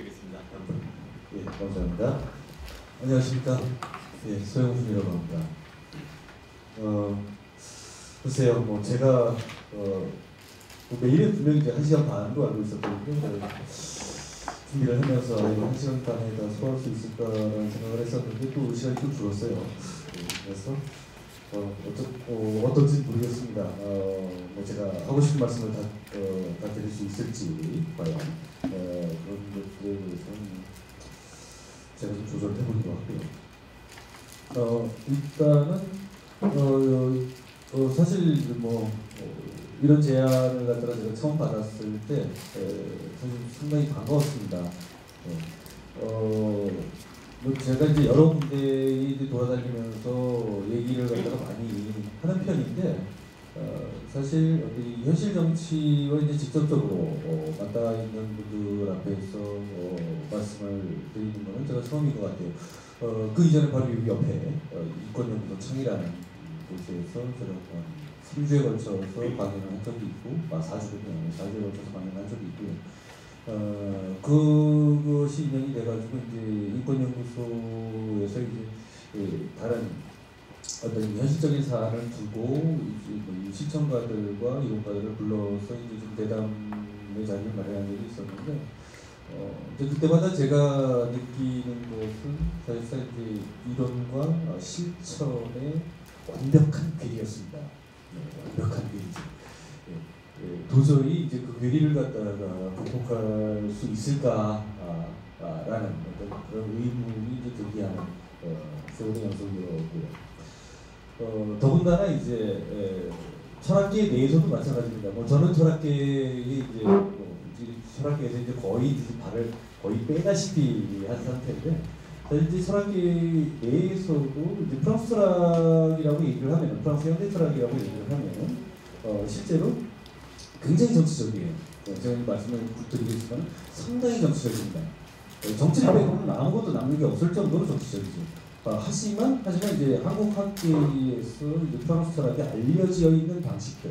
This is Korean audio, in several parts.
부탁드리겠습니다. 예, 감사합니다. 안녕하십니까. 예, 소영훈이라고 합니다. 글쎄요, 뭐 제가 매일은 분명히 이제 1시간 반으로 알고 있었거든요. 준비를 하면서 이거 1시간 반에 다 소화할 수 있을까라는 생각을 했었는데 또 시간이 좀 줄었어요. 예, 그래서 어떨지 모르겠습니다. 뭐 제가 하고 싶은 말씀을 다 드릴 수 있을지 과연 그런 것들에 대해서는 제가 좀 조절을 해보기로 하고요. 일단은 사실 뭐 이런 제안을 갖다가 제가 처음 받았을 때 사실 상당히 반가웠습니다. 뭐 제가 이제 여러 군데에 이제 돌아다니면서 얘기를 갖다가 많이 하는 편인데 사실 이 현실 정치와 이제 직접적으로 맞닿아 있는 분들 앞에서 말씀을 드리는 것은 제가 처음인 것 같아요. 그 이전에 바로 여기 옆에 인권연구소 창이라는 곳에서 제가 한 3주에 걸쳐서 강연을 한 적이 있고, 4주에 걸쳐서 강연을 한 적이 있고요. 그것이 인연이 돼가지고 이제 인권연구소에서 이제 다른 어떤 현실적인 사안을 두고 이제 시청가들과 이용가들을 불러서 이제 좀 대담의 자리를 마련한 적이 있었는데, 이제 그때마다 제가 느끼는 것은 사실상 이제 이론과 실천의 완벽한 괴리였습니다. 완벽한 괴리죠. 도저히 이제 그 괴리를 갖다가 극복할 수 있을까라는 어떤 그런 의문이 이제 들게 하는 세월의 연속이었고요. 더군다나 이제 철학계 내에서도 마찬가지입니다. 뭐 저는 철학계에 이제 철학계에서 이제 거의 발을 거의 빼다시피 한 상태인데, 이제 철학계 내에서도 이제 프랑스 철학이라고 얘기를 하면, 프랑스 현대 철학이라고 얘기를 하면 실제로 굉장히 정치적이에요. 제가 말씀을 드리겠지만 상당히 정치적입니다. 정치를 빼고는 아무것도 남는 게 없을 정도로 정치적이죠. 하지만 이제 한국 학계에서 이제 프랑스 철학이 알려져 있는 방식들,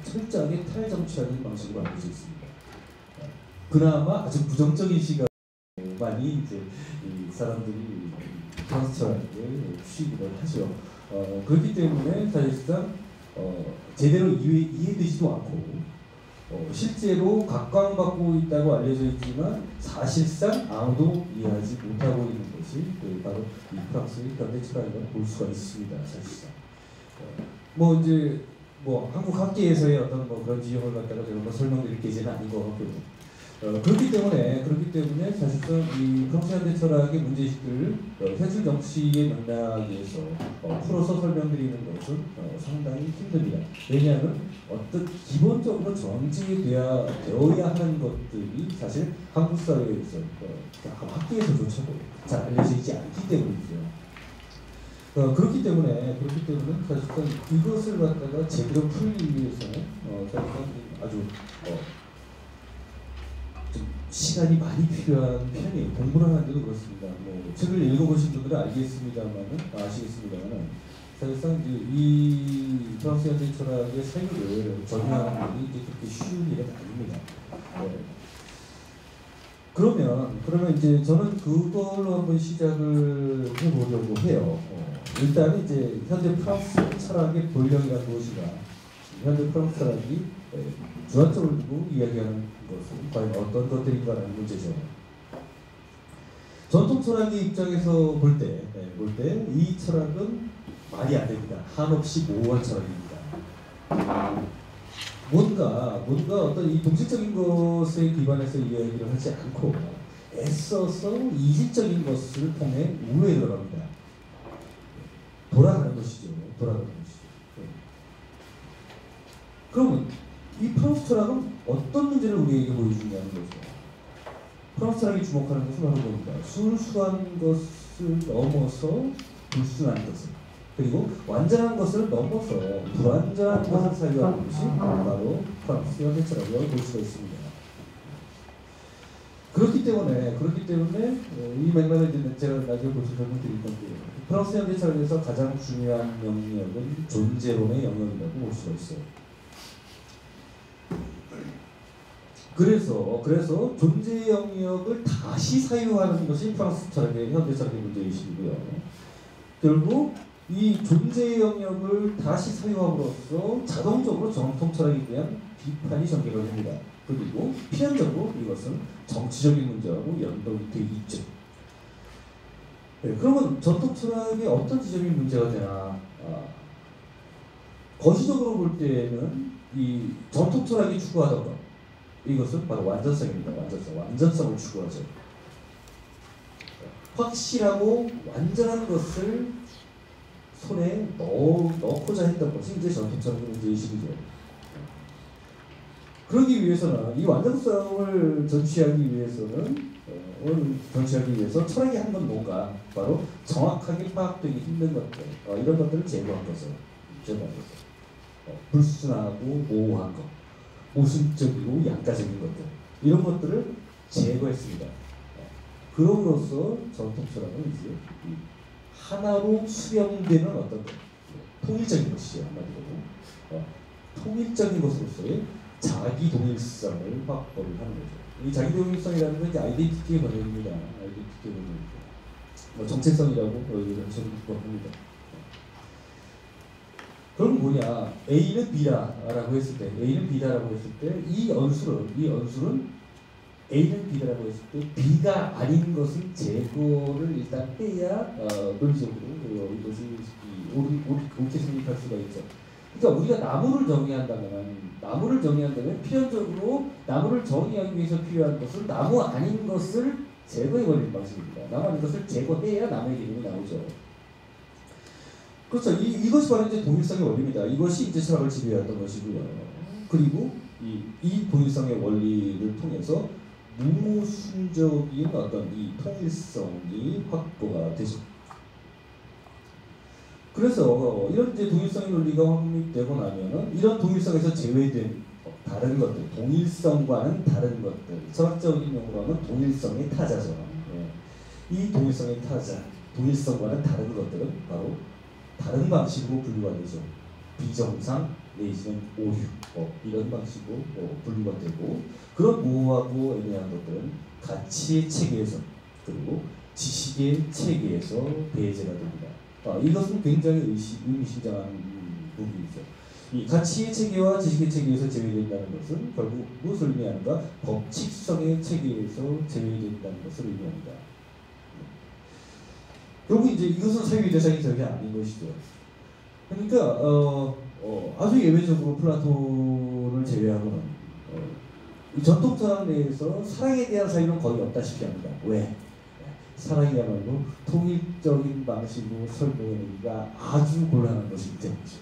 철저하게 탈정치적인 방식으로 알려져 있습니다. 그나마 아주 부정적인 시각만이 이제 이 사람들이 프랑스 철학에 취급을 하죠. 그렇기 때문에 사실상 제대로 이해되지도 않고 실제로 각광받고 있다고 알려져 있지만 사실상 아무도 이해하지 못하고 있는 것이 바로 이 프랑스의 현대 철학이라고 볼 수가 있습니다. 사실상 뭐 이제 뭐 한국 학계에서의 어떤 뭐 그런 지형을 갖다가 제가 설명드릴 계제는 아닌 것 같고요. 그렇기 때문에 사실상 이 프랑스 현대 철학의 문제의식들을 현실 정치의 맥락에서 풀어서 설명드리는 것은 상당히 힘듭니다. 왜냐하면 어떤 기본적으로 정지되어야 하는 것들이 사실 한국 사회에서 학계에서조차도 잘 알려져 있지 않기 때문이죠. 그렇기 때문에 사실상 이것을 갖다가 제대로 풀기 위해서는 사실상 아주 좀 시간이 많이 필요한 편이에요. 공부를 하는데도 그렇습니다. 뭐 책을 읽어보신 분들은 아시겠습니다만 사실상 이 프랑스 현대 철학의 사유를 전유하는 일이 이제 그렇게 쉬운 일은 아닙니다. 그러면 이제 저는 그걸로 한번 시작을 해보려고 해요. 일단 이제 현대 프랑스 철학의 본령이란 무엇인가, 현대 프랑스 철학이 주안점을 두고 이야기하는 것은 과연 어떤 것들인가라는 문제죠. 전통 철학의 입장에서 볼 때 이 철학은 말이 안 됩니다. 한없이 모호한 철학입니다. 뭔가 어떤 이 동식적인 것에 기반해서 이야기를 하지 않고 애써서 이질적인 것을 통해 우회에 들어갑니다. 돌아가는 것이죠. 그러면 이 프랑스 철학은 어떤 문제를 우리에게 보여주냐는 거죠. 프랑스 철학이 주목하는 것은 바로 뭡니까? 순수한 것을 넘어서 불순한 것을, 그리고 완전한 것을 넘어서 불완전한 것을 사유하는 것이 바로 프랑스 현대 철학이라고 볼 수가 있습니다. 그렇기 때문에 이 맥락을 제가 나중에 보시면 설명드릴 건데요. 프랑스 현대 철학에서 가장 중요한 영역은 존재론의 영역이라고 볼 수가 있어요. 그 그래서 존재 영역을 다시 사유하는 것이 프랑스 철학의 현대 철학의 문제의식이고요. 결국 이 존재 영역을 다시 사유함으로써 자동적으로 정통 철학에 대한 비판이 전개가 됩니다. 그리고 필연적으로 이것은 정치적인 문제하고 연동이 되어 있죠. 네, 그러면 전통 철학에 어떤 지점이 문제가 되나? 거시적으로 볼 때는 이 전통 철학이 추구하던 것, 이것은 바로 완전성입니다. 완전성을 추구하죠. 확실하고 완전한 것을 손에 넣고자 했던 것이 이제 전통 철학의 문제의식이죠. 그러기 위해서는 이 완전성을 전취하기 위해서 철학이 한 건 뭔가 바로 정확하게 파악되기 힘든 것들, 이런 것들을 제거한 거죠. 불순하고 모호한 것, 모순적이고 양가적인 것들, 이런 것들을 제거했습니다. 그럼으로써 전통 철학은 이제 하나로 수렴되는 어떤 통일적인 것이죠. 한마디로 통일적인 것으로서의 자기 동일성을 확보를 하는 거죠. 이 자기 동일성이라는 건 이제 아이덴티티의 번역입니다. 아이덴티티의 번역. 정체성이라고 이런 식으로 합니다. 그럼 뭐냐? A는 B라고 했을 때, 이 언술은 A는 B라고 했을 때 B가 아닌 것을 제거를 일단 빼야 논리적으로 이것이 옳게 성립할 수가 있죠. 그러니까 우리가 나무를 정의한다면 필연적으로 나무를 정의하기 위해서 필요한 것은 나무 아닌 것을 제거해버리는 방식입니다. 나무 아닌 것을 제거해야 나무의 개념이 나오죠. 그렇죠. 이것이 바로 이제 동일성의 원리입니다. 이것이 이제 철학을 지배했던 것이고요. 그리고 이 동일성의 원리를 통해서 무모순적인 어떤 이 통일성이 확보가 되죠. 그래서 이런 이제 동일성의 논리가 확립되고 나면은 이런 동일성에서 제외된 다른 것들, 동일성과는 다른 것들, 철학적인 용어로 하면 동일성의 타자죠. 이 동일성의 타자, 동일성과는 다른 것들은 바로 다른 방식으로 분류가 되죠. 비정상 내지는 오류, 이런 방식으로 분류가 되고, 그런 모호하고 애매한 것들은 가치의 체계에서 그리고 지식의 체계에서 배제가 됩니다. 이것은 굉장히 의미심장한 부분이죠. 이 가치의 체계와 지식의 체계에서 제외된다는 것은 결국 무엇을 의미하는가? 법칙성의 체계에서 제외된다는 것을 의미합니다. 결국 이제 이것은 사유의 대상이 전혀 아닌 것이죠. 그러니까 아주 예외적으로 플라톤을 제외하고는 이 전통 철학 내에서 사랑에 대한 사유는 거의 없다시피 합니다. 왜? 사랑이야말로 통일적인 방식으로 설명하기가 아주 곤란한 것이기 때문이죠.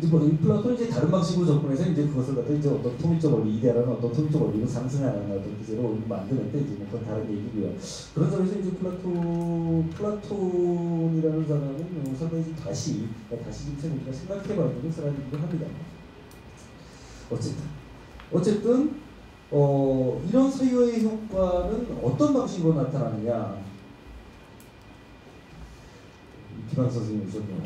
근데 이 플라톤은 이제 다른 방식으로 접근해서 이제 그것을 갖다 이제 어떤 통일적 원리, 이데아라는 어떤 통일적 원리로 상승하는 어떤 기제로 만드는데 이제 그건 다른 얘기고요. 그런 점에서 이제 플라톤이라는 사람은 상당히 다시 좀 우리가 생각해봐야 되는 사람이기도 합니다. 어쨌든 이런 사유의 효과는 어떤 방식으로 나타나느냐? 기반 선생님이 오셨네요.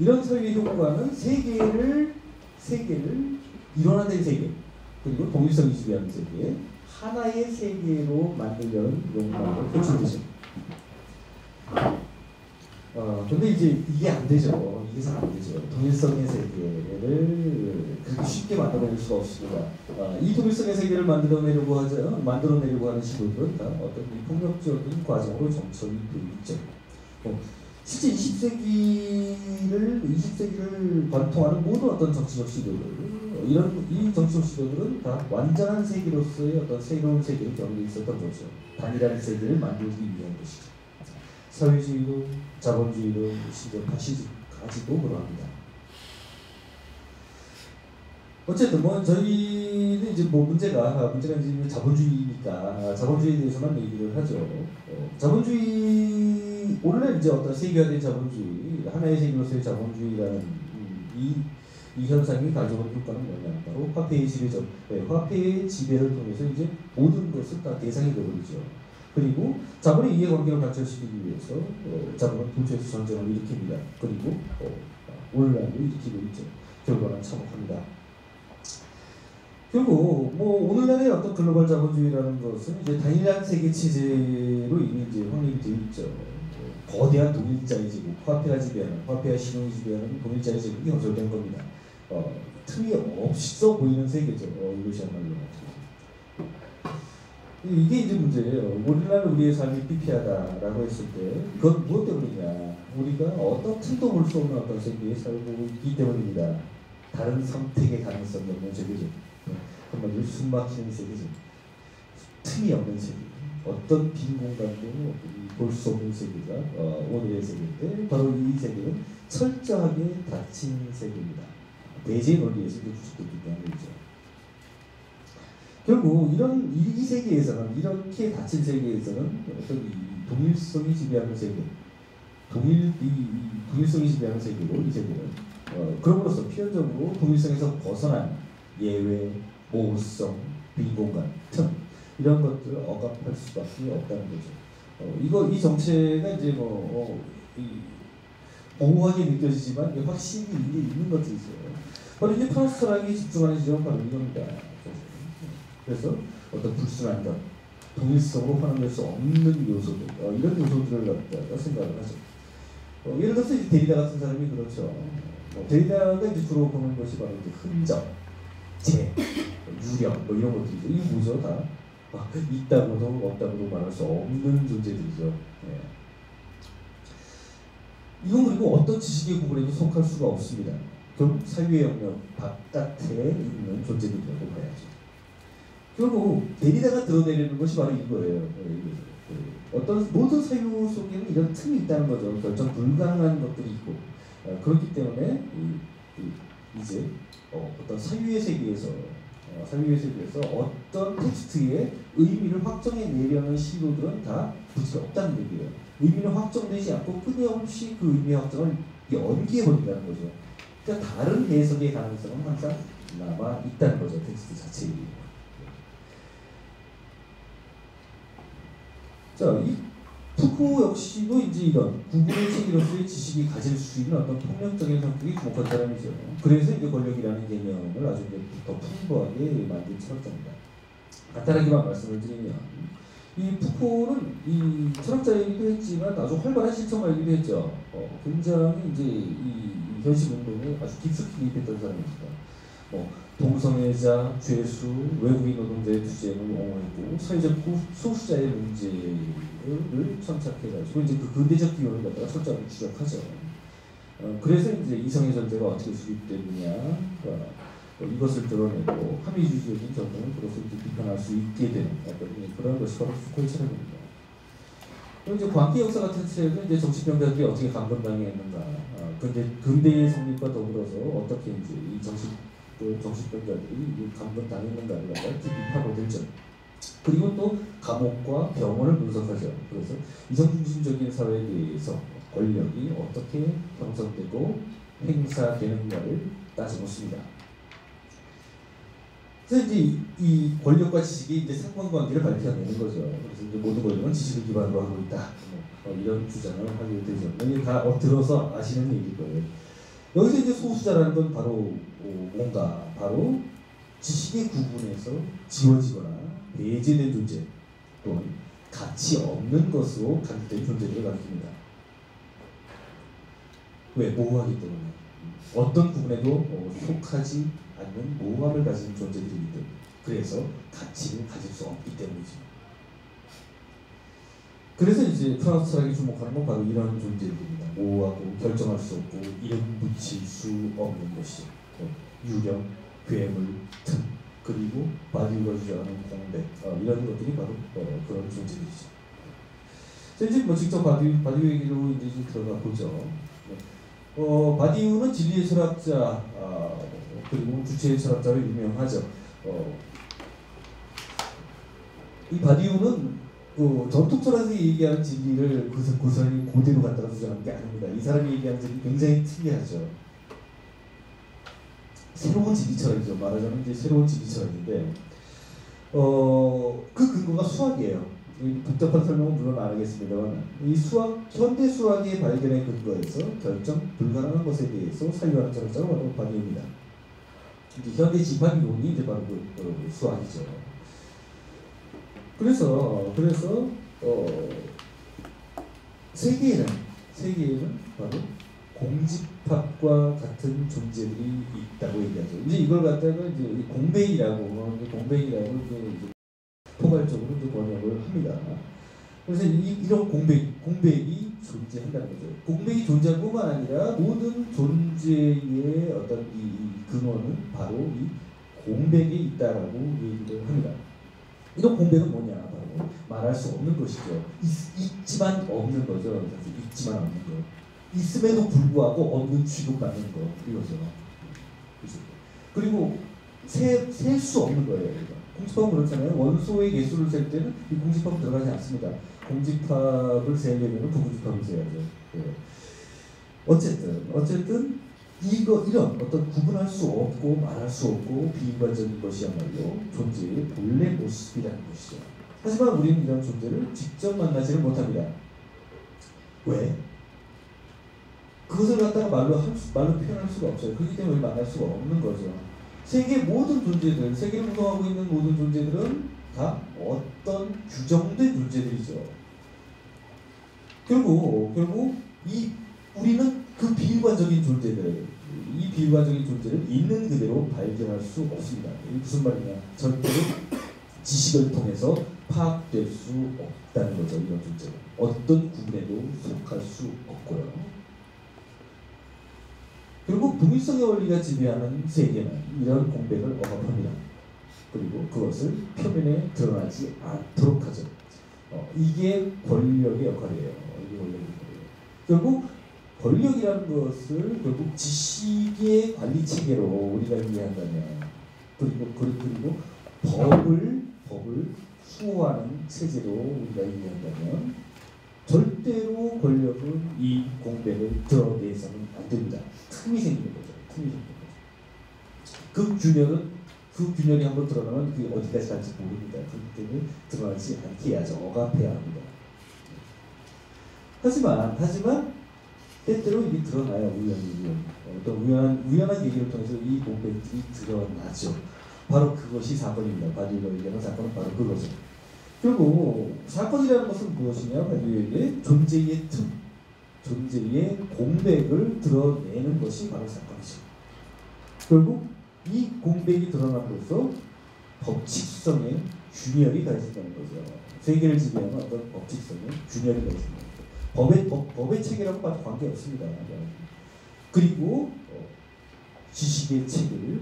이런 사유의 효과는 세계를 일원화된 세계, 그리고 동일성이 지배하는 세계, 하나의 세계로 만들려는 욕망을 표출되죠. 근데 이제 이게 안 되죠. 이게 잘 안 되죠. 동일성의 세계를 그렇게 쉽게 만들어낼 수가 없습니다. 이 동일성의 세계를 만들어내려고 하는 시도들은 다 어떤 폭력적인 과정으로 정착이 되어 있죠. 실제 20세기를 관통하는 모든 어떤 정치적 시도들, 이 정치적 시도들은 다 완전한 세계로서의 어떤 새로운 세계를 경험해 있었던 거죠. 단일한 세계를 만들기 위한 것이죠. 사회주의도, 자본주의도, 심지어 파시즘까지도 그러합니다. 어쨌든 저희는 이제 문제가 이제 자본주의니까 자본주의에 대해서만 얘기를 하죠. 자본주의, 오늘날 이제 어떤 세계화된 자본주의, 하나의 세계로서의 자본주의라는 이 현상이 가져오는 효과는 뭐냐? 바로 화폐의 지배죠. 화폐의 지배를 통해서 이제 모든 것을 다 대상이 되어버리죠. 그리고 자본의 이해관계를 발전시키기 위해서 자본은 도처에서 전쟁을 일으킵니다. 그리고 오늘날도 일으키고 있죠. 결과는 참혹합니다. 결국 뭐 오늘날의 어떤 글로벌 자본주의라는 것은 이제 단일한 세계 체제로 이미 이제 확립이 되어 있죠. 거대한 동일자의 제국, 화폐가 지배하는, 화폐와 신용이 지배하는 동일자의 제국이 건설된 겁니다. 틈이 없어 보이는 세계죠. 이것이야말로. 이게 이제 문제예요. 오늘날 우리의 삶이 피폐하다라고 했을 때 그건 무엇 때문이냐? 우리가 어떤 틈도 볼 수 없는 어떤 세계에 살고 있기 때문입니다. 다른 선택의 가능성이 없는 세계죠. 한마디로 숨막히는 세계죠. 틈이 없는 세계. 어떤 빈 공간도 볼 수 없는 세계가 오늘의 세계인데 바로 이 세계는 철저하게 닫힌 세계입니다. 대제 논리에서 구축되기 때문이죠. 결국 이 세계에서는 이렇게 닫힌 세계에서는 어떤 이 동일성이 지배하는 세계, 동일성이 지배하는 세계로 이 세계는 그럼으로써 필연적으로 동일성에서 벗어난 예외, 모호성, 빈공간, 틈 이런 것들을 억압할 수밖에 없다는 거죠. 이 정체가 이제 모호하게 느껴지지만 확실히 이게 있는 것들이 있어요. 바로 이제 프랑스 철학이 집중하는 지점은 바로 이겁니다. 그래서 어떤 불순한 것, 동일성으로 환원될 수 없는 요소들, 이런 요소들을 갖다가 생각을 하죠. 예를 들어서 이제 데리다 같은 사람이 그렇죠. 데리다가 이제 주로 보는 것이 바로 이제 흔적, 재, 유령, 이런 것들이죠. 이게 뭐죠? 다 있다고도 없다고도 말할 수 없는 존재들이죠. 네. 이건 그리고 어떤 지식의 구분에도 속할 수가 없습니다. 결국 사유의 영역 바깥에 있는 존재들이라고 봐야죠. 결국 데리다가 드러내려는 것이 바로 이거예요. 어떤 모든 사유 속에는 이런 틈이 있다는 거죠. 결정 불가능한 것들이 있고 그렇기 때문에 이제 어떤 사유의 세계에서 어떤 텍스트의 의미를 확정해내려는 시도들은 다 부지가 없다는 얘기예요. 의미는 확정되지 않고 끊임없이 그 의미의 확정을 연기해버린다는 거죠. 그러니까 다른 해석의 가능성은 항상 남아있다는 거죠. 텍스트 자체에. 자, 이 푸코 역시도 이제 이런 구분의 체계로서의 지식이 가질 수 있는 어떤 폭력적인 성격이 주목한 사람이죠. 그래서 이제 권력이라는 개념을 아주 더 풍부하게 만든 철학자입니다. 간단하게만 말씀을 드리면 이 푸코는 이 철학자이기도 했지만 아주 활발한 실천가이기도 했죠. 굉장히 이제 이 현실 운동에 아주 깊숙이 개입했던 사람입니다. 동성애자, 죄수, 외국인 노동자의 투쟁을 옹호했고 사회적 소수자의 문제를 천착해가지고 이제 그 근대적 기원을 갖다가 철저하게 추적하죠. 그래서 이제 이성의 존재가 어떻게 수립되느냐 이것을 드러내고 합리주의적인 전통을 그것을 비판할 수 있게 되는 그런 것이 바로 푸코의 철학입니다. 이제 광기 역사 같은 책은 이제 정신병자들이 어떻게 감금당했는가, 근대의 성립과 더불어서 어떻게 이제 이 정신병자들이 감금당했는가를 갖다가 비판하고 들죠. 그리고 또 감옥과 병원을 분석하죠. 그래서 이성중심적인 사회에 대해서 권력이 어떻게 형성되고 행사되는가를 따져놓습니다. 그래서 이제 이 권력과 지식이 이제 상관관계를 밝혀내는 거죠. 그래서 이제 모든 권력은 지식을 기반으로 하고 있다. 이런 주장을 하게 되죠. 이게 다 들어서 아시는 얘기일 거예요. 여기서 이제 소수자라는 건 바로 뭔가 바로 지식의 구분에서 지워지거나 배제된 존재 또는 가치 없는 것으로 간주된 존재들을 가리킵니다. 왜? 모호하기 때문에. 어떤 부분에도 속하지 않는 모호함을 가진 존재들이기 때문에. 그래서 가치를 가질 수 없기 때문이죠. 그래서 이제 프랑스 철학이 주목하는 건 바로 이런 존재들입니다. 모호하고 결정할 수 없고 이름 붙일 수 없는 것이죠. 유령, 괴물, 틈, 그리고 바디우가 주장하는 공백 이런 것들이 바로 그런 존재들이죠. 자, 이제 직접 바디우 얘기로 이제 좀 들어가 보죠. 바디우는 진리의 철학자 그리고 주체의 철학자로 유명하죠. 이 바디우는 전통 철학에서 얘기하는 진리를 그 사람이 그대로 갖다가 주장하는 게 아닙니다. 이 사람이 얘기하는 진리 굉장히 특이하죠. 새로운 진리 철학이죠. 말하자면 이제 새로운 진리 철학인데 그 근거가 수학이에요. 복잡한 설명은 물론 안 하겠습니다만 이 현대 수학의 발견의 근거에서 결정 불가능한 것에 대해서 사유하는 철학자가 바로 바디우입니다. 이제 현대 집합이론이 이제 바로 그 수학이죠. 그래서 세계에는 바로 공집합과 같은 존재들이 있다고 얘기하죠. 이제 이걸 갖다가 이제 공백이라고 이제 포괄적으로 이제 번역을 합니다. 그래서 이런 공백이 존재한다는 거죠. 공백이 존재할 뿐만 아니라 모든 존재의 어떤 이 근원은 바로 이 공백에 있다라고 얘기를 합니다. 이런 공백은 뭐냐? 바로 말할 수 없는 것이죠. 있지만 없는 거죠. 있지만 없는 거. 있음에도 불구하고 없는 취급받는 거 이거죠. 그리고 셀 수 없는 거예요. 공집합은 그렇잖아요. 원소의 개수를 셀 때는 이 공집합은 들어가지 않습니다. 공집합을 세려면 부공집합을 세야죠. 네. 어쨌든 이런 어떤 구분할 수 없고 말할 수 없고 비인간적인 것이야말로 존재의 본래 모습이라는 것이죠. 하지만 우리는 이런 존재를 직접 만나지를 못합니다. 왜? 그것을 갖다가 말로 표현할 수가 없어요. 그렇기 때문에 만날 수가 없는 거죠. 세계의 모든 존재들, 세계를 구성하고 있는 모든 존재들은 다 어떤 규정된 존재들이죠. 결국 우리는 그 비일관적인 존재들, 이 비일관적인 존재를 있는 그대로 발견할 수 없습니다. 이게 무슨 말이냐? 절대로 지식을 통해서 파악될 수 없다는 거죠. 이런 존재는 어떤 구분에도 속할 수 없고요. 결국 동일성의 원리가 지배하는 세계는 이런 공백을 억압합니다. 그리고 그것을 표면에 드러나지 않도록 하죠. 이게 권력의 역할이에요. 결국 권력이라는 것을 결국 지식의 관리 체계로 우리가 이해한다면, 그리고 법을 수호하는 체제로 우리가 이해한다면 절대로 권력은 이 공백을 드러내서는 안 됩니다. 틈이 생기는 거죠. 그 균열이 한번 드러나면 그게 어디까지 갈지 모릅니다. 그렇기 때문에 드러나지 않게 해야죠. 억압해야 합니다. 하지만 때때로 이게 드러나요. 어떤 우연한 계기를 통해서 이 공백들이 드러나죠. 바로 그것이 사건입니다. 바디가 얘기하는 사건은 바로 그거죠. 결국 사건이라는 것은 무엇이냐? 바디에게 존재의 틈, 존재의 공백을 드러내는 것이 바로 사건이죠. 결국 이 공백이 드러남으로써 법칙성의 균열이 가해진다는 거죠. 세계를 지배하는 어떤 법칙성의 균열이 가해진다는 거죠. 법의 체계라고 봐도 관계없습니다. 그리고 지식의 체계를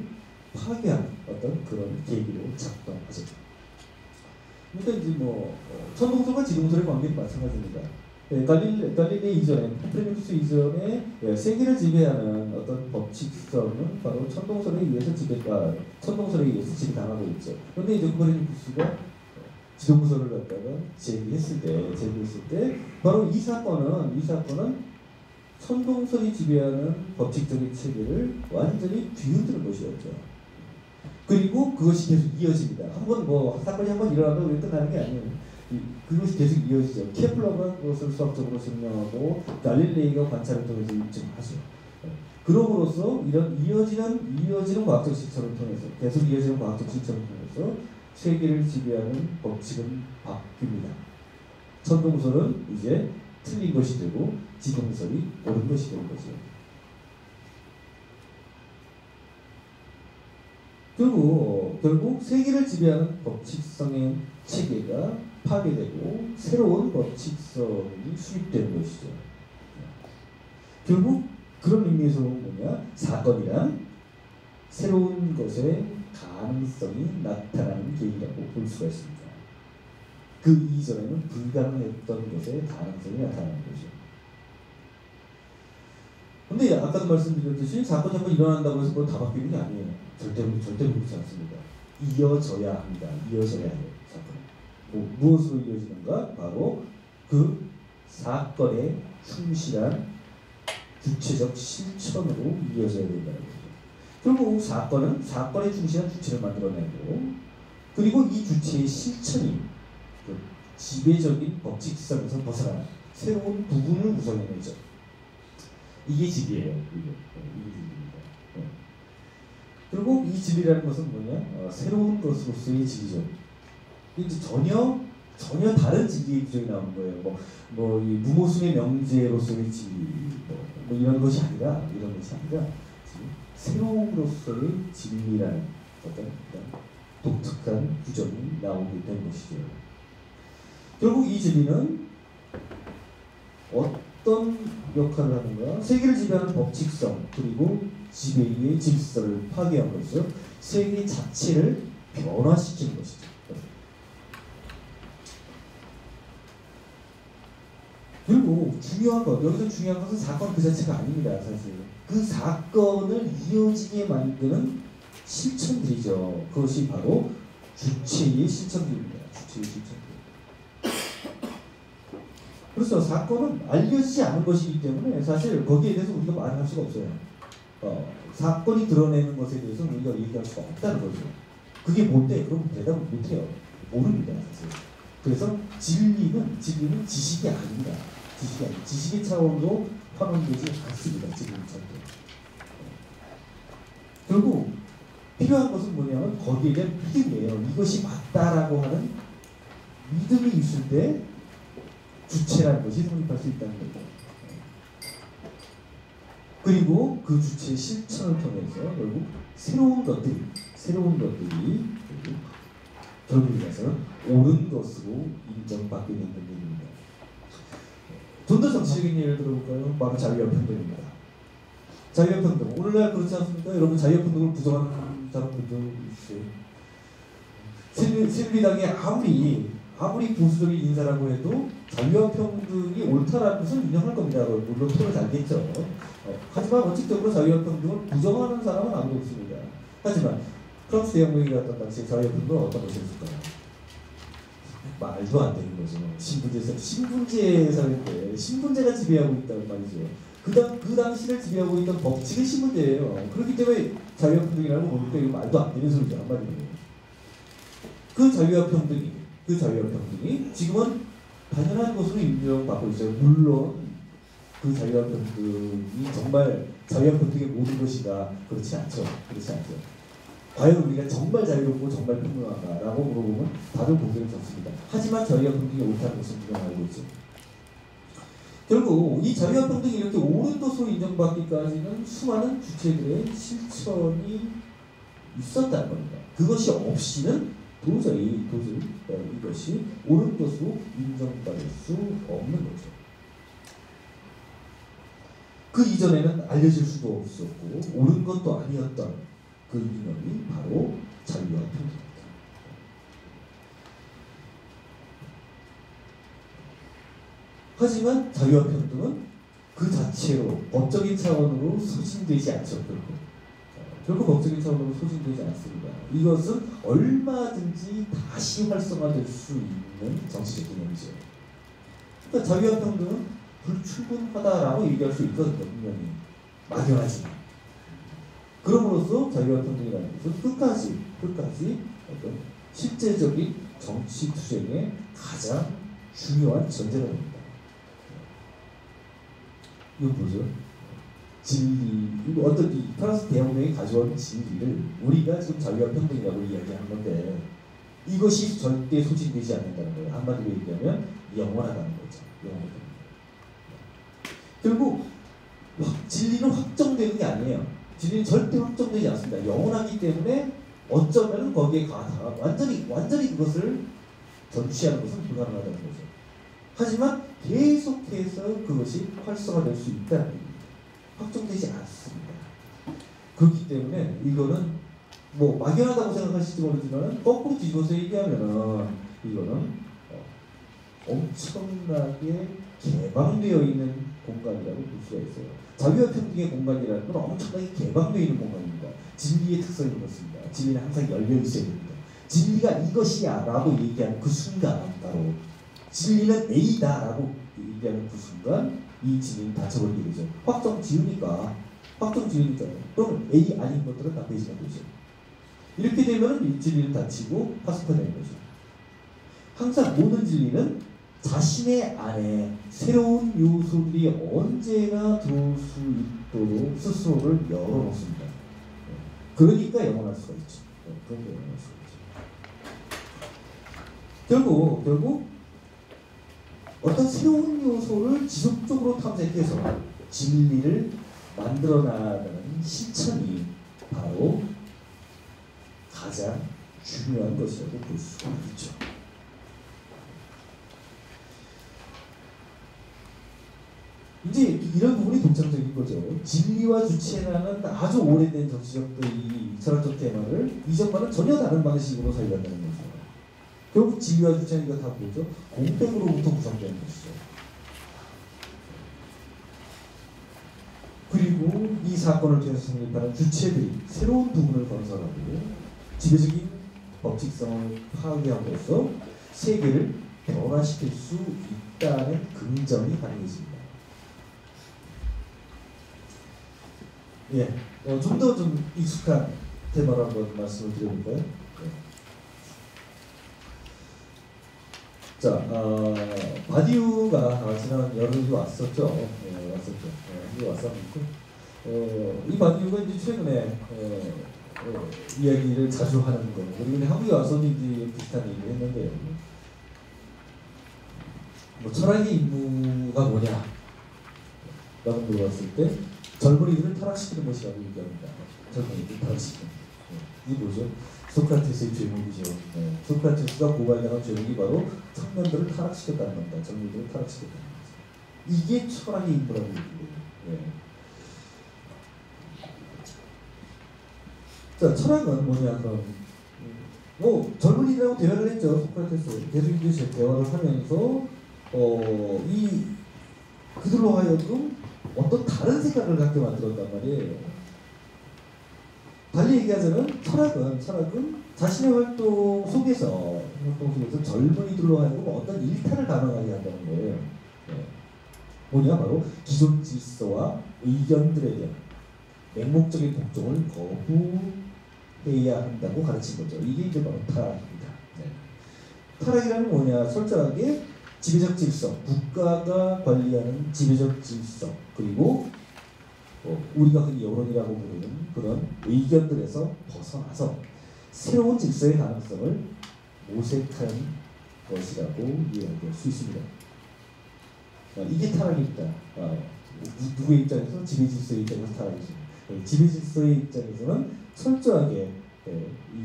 파괴하는 어떤 그런 계기로 작동하죠. 그러니까 이제 천동설과 지동설의 관계는 마찬가지입니다. 갈릴레이 이전에, 코페르니쿠스 이전에 세계를 지배하는 어떤 법칙성은 바로 천동설에 의해서 지배당하고 있죠. 그런데 이제 코페르니쿠스가 지동설을 갖다가 제기했을 때 바로 이 사건은 천동설이 지배하는 법칙적인 체계를 완전히 뒤흔드는 것이었죠. 그리고 그것이 계속 이어집니다. 사건이 한번 일어나도 끝나는 게 아니에요. 그것이 계속 이어지죠. 케플러가 그것을 수학적으로 증명하고 갈릴레이가 관찰을 통해서 입증하죠. 그럼으로써 이런 이어지는 과학적 실천을 통해서 계속 이어지는 과학적 실천을 통해서 세계를 지배하는 법칙은 바뀝니다. 천동설은 이제 틀린 것이 되고 지동설이 옳은 것이 되는 거죠. 결국 세계를 지배하는 법칙성의 체계가 파괴되고 새로운 법칙성이 수립되는 것이죠. 결국 그런 의미에서는 뭐냐? 사건이란 새로운 것의 가능성이 나타나는 계기라고 볼 수가 있습니다. 그 이전에는 불가능했던 것의 가능성이 나타나는 거죠. 근데 아까도 말씀드렸듯이 사건이 한번 일어난다고 해서 다 바뀌는 게 아니에요. 절대 그렇지 않습니다. 이어져야 합니다. 이어져야 해요. 사건. 무엇으로 이어지는가? 바로 그 사건의 충실한 구체적 실천으로 이어져야 된다는 거죠. 결국 사건의 충실한 주체를 만들어내고, 그리고 이 주체의 실천이 그 지배적인 법칙성에서 벗어나는 새로운 부분을 구성해내죠. 이게 집이에요. 이게 집입니다. 결국 이 진리라는 것은 뭐냐? 새로운 것으로서의 진리죠. 이제 전혀 다른 진리의 규정이 나온 거예요. 이 무모순의 명제로서의 진리, 뭐 이런 것이 아니라 새로움으로서의 진리라는 어떤 독특한 규정이 나오게 된 것이죠. 결국 이 진리는 어떤 역할을 하는가? 세계를 지배하는 법칙성 그리고 지배의 질서를 파괴함으로써 세계 자체를 변화시키는 것이죠. 그리고 여기서 중요한 것은 사건 그 자체가 아닙니다. 사실 그 사건을 이어지게 만드는 실천들이죠. 그것이 바로 주체의 실천들입니다. 주체의 실천들. 그래서 사건은 알려지지 않은 것이기 때문에 사실 거기에 대해서 우리가 말할 수가 없어요. 사건이 드러내는 것에 대해서 우리가 얘기할 수가 없다는 거죠. 그게 뭔데? 그럼 대답을 못해요. 모릅니다. 사실. 그래서 진리는 지식이 아닙니다. 지식의 차원으로 환원되지 않습니다. 지금은 절대. 결국 필요한 것은 뭐냐면 거기에 대한 믿음이에요. 이것이 맞다라고 하는 믿음이 있을 때 주체라는 것이 성립할 수 있다는 거죠. 그리고 그 주체의 실천을 통해서 결국 새로운 것들이 결국에 가서는 옳은 것으로 인정받게 되는 일입니다. 좀 더 정치적인 예를 들어볼까요? 바로 자유와 평등입니다. 자유와 평등. 오늘날 그렇지 않습니까? 여러분 자유와 평등을 부정하는 사람들도 있어요. 새누리당이 아무리 보수적인 인사라고 해도 자유와 평등이 옳다라는 것을 인정할 겁니다. 물론 표현을 알겠죠. 하지만 원칙적으로 자유와 평등을 부정하는 사람은 아무도 없습니다. 하지만 프랑스 대혁명이 일어났던 당시에 자유와 평등은 어떤 것이었을까요? 말도 안 되는 거죠. 신분제 사회인데 신분제가 지배하고 있다는 말이죠. 그 당시를 지배하고 있던 법칙은 신분제예요. 그렇기 때문에 자유와 평등이라고 보니까 이거 말도 안 되는 소리죠. 한마디로. 그 자유와 평등이 지금은 당연한 것으로 인정받고 있어요. 물론 그 자유와 평등이 정말 자유와 평등의 모든 것이다. 그렇지 않죠. 과연 우리가 정말 자유롭고 정말 평등하다라고 물어보면 다들 고개를 젓습니다. 하지만 자유와 평등이 옳다는 것은 우리가 알고 있죠. 결국 이 자유와 평등이 이렇게 옳은 것으로 인정받기까지는 수많은 주체들의 실천이 있었다는 겁니다. 그것이 없이는 도저히 이것이 옳은 것으로 인정받을 수 없는 거죠. 그 이전에는 알려질 수도 없었고 옳은 것도 아니었던 그 이념이 바로 자유와 평등입니다. 하지만 자유와 평등은 그 자체로 법적인 차원으로 소진되지 않죠. 결국 법적인 차원으로 소진되지 않습니다. 이것은 얼마든지 다시 활성화될 수 있는 정치적 개념이죠. 그러니까 자유와 평등은 불충분하다라고 얘기할 수 있거든요. 분명히 막연하지만. 그럼으로써 자유와 평등이라는 것은 끝까지 어떤 실제적인 정치 투쟁의 가장 중요한 전제가 됩니다. 이거 보죠. 진리, 어떤 이 프랑스 대혁명이 가져온 진리를 우리가 지금 자유와 평등이라고 이야기하는 건데 이것이 절대 소진되지 않는다는 거예요. 한마디로 얘기하면 영원하다는 거죠. 결국 진리는 확정되는 게 아니에요. 진리는 절대 확정되지 않습니다. 영원하기 때문에 어쩌면 거기에 완전히 그것을 전취하는 것은 불가능하다는 거죠. 하지만 계속해서 그것이 활성화될 수 있다는 겁니다. 확정되지 않습니다. 그렇기 때문에 이거는 막연하다고 생각하실지 모르지만 거꾸로 뒤집어서 얘기하면은 이거는 엄청나게 개방되어 있는 공간이라고 볼 수가 있어요. 자유와 평등의 공간이라는 건 엄청나게 개방되어 있는 공간입니다. 진리의 특성이 그렇습니다. 진리는 항상 열려 있어야 됩니다. 진리가 이것이야 라고 얘기하는 그 순간 바로 진리는 A다 라고 얘기하는 그 순간 이 진리는 닫혀버리게 되죠. 확정 지으니까 그럼 A 아닌 것들은 다 배제가 되죠. 이렇게 되면 이 진리는 닫히고 파스퍼되는 거죠. 항상 모든 진리는 자신의 안에 새로운 요소들이 언제나 들어올 수 있도록 스스로를 열어놓습니다. 그러니까 영원할 수가 있죠. 그러니까 영원할 수가 있죠. 결국 어떤 새로운 요소를 지속적으로 탐색해서 진리를 만들어 나가는 실천이 바로 가장 중요한 것이라고 볼 수가 있죠. 이제 이런 부분이 독창적인 거죠. 진리와 주체라는 아주 오래된 정치적 이 철학적 테마를 이전과는 전혀 다른 방식으로 살려간다는 거죠. 결국 진리와 주체는 이거 다 뭐죠? 공백으로부터 구성되는 것이죠. 그리고 이 사건을 통해서 성립하는 주체들이 새로운 부분을 건설하고 지배적인 법칙성을 파괴함으로써 세계를 변화시킬 수 있다는 긍정이 가능해집니다. 예, 좀 더 좀 익숙한 테마로 한번 말씀을 드려볼까요? 네. 자, 바디우가 지난 여름에 왔었죠. 왔었고, 이 바디우가 이제 최근에 이야기를 자주 하는 거. 그리고 한국에 와서도 이제 비슷한 얘기를 했는데요. 뭐 철학의 임무가 뭐냐? 라고 물어봤을 때 젊은이들을 타락시키는 것이라고 얘기합니다. 젊은이들 타락시키는. 이게 뭐죠? 소크라테스의 죄목이죠. 소크라테스가 고발당한 죄목이 바로 청년들을 타락시켰다는 겁니다. 젊은이들을 타락시켰다는 겁니다. 이게 철학의 임무라고 얘기해요. 자, 철학은 뭐냐 그럼 뭐 젊은이들하고 대화를 했죠. 소크라테스 계속 이제 대화를 하면서 그들로 하여금 어떤 다른 생각을 갖게 만들었단 말이에요. 달리 얘기하자면 철학은 자신의 활동 속에서 젊은이들로 하여금 어떤 일탈을 가능하게 한다는 거예요. 뭐냐 바로 기존 질서와 의견들에 대한 맹목적인 독점을 거부해야 한다고 가르친 거죠. 이게 이제 바로 타락입니다. 타락이라는 뭐냐 철저하게 지배적 질서, 국가가 관리하는 지배적 질서, 그리고 우리가 흔히 여론이라고 부르는 그런 의견들에서 벗어나서 새로운 질서의 가능성을 모색하는 것이라고 이해할 수 있습니다. 이게 타락입니다. 누구의 입장에서? 지배질서의 입장에서 타락이죠. 지배질서의 입장에서는 철저하게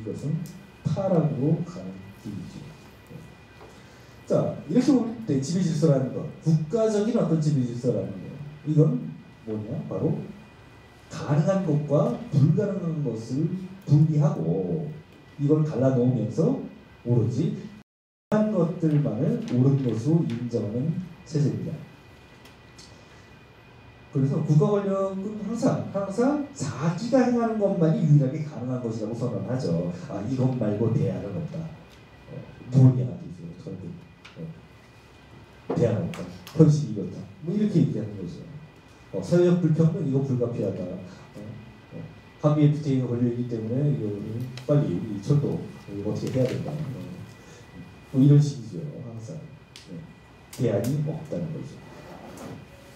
이것은 타락으로 가는 길이죠. 자, 이렇게 볼 때 지배질서라는 것, 국가적인 어떤 지배질서라는 것, 이건 뭐냐? 바로 가능한 것과 불가능한 것을 분리하고 이걸 갈라놓으면서 오로지 가능한 것들만을 옳은 것으로 인정하는 체제입니다. 그래서 국가 권력은 항상 자기가 행하는 것만이 유일하게 가능한 것이라고 선언하죠. 이것 말고 대안은 없다. 뭐냐? 대안 없다. 현실이 이렇다. 뭐 이렇게 얘기하는 거죠. 사회적 불평등 이거 불가피하다. 한미 FTA가 걸려있기 때문에 이거 빨리 철도 이거 어떻게 해야 된다. 뭐 이런 식이죠. 항상 대안이 없다는 거죠.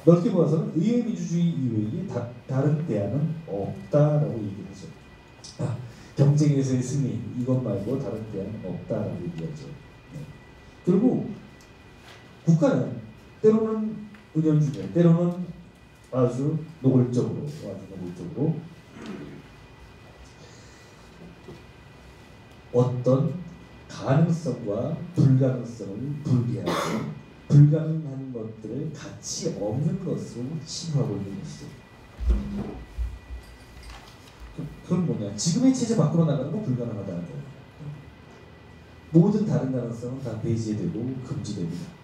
넓게 보아서는 의회민주주의 이외에 다른 대안은 없다라고 얘기하죠. 경쟁에서의 승리 이것 말고 다른 대안은 없다라고 얘기하죠. 결국 국가는 때로는 은연중에 때로는 아주 노골적으로 어떤 가능성과 불가능성을 분리하고 불가능한 것들을 가치 없는 것으로 치부하고 있는 것이죠. 그건 뭐냐? 지금의 체제 밖으로 나가는 건 불가능하다는 거예요. 모든 다른 가능성은 다 배제되고 금지됩니다.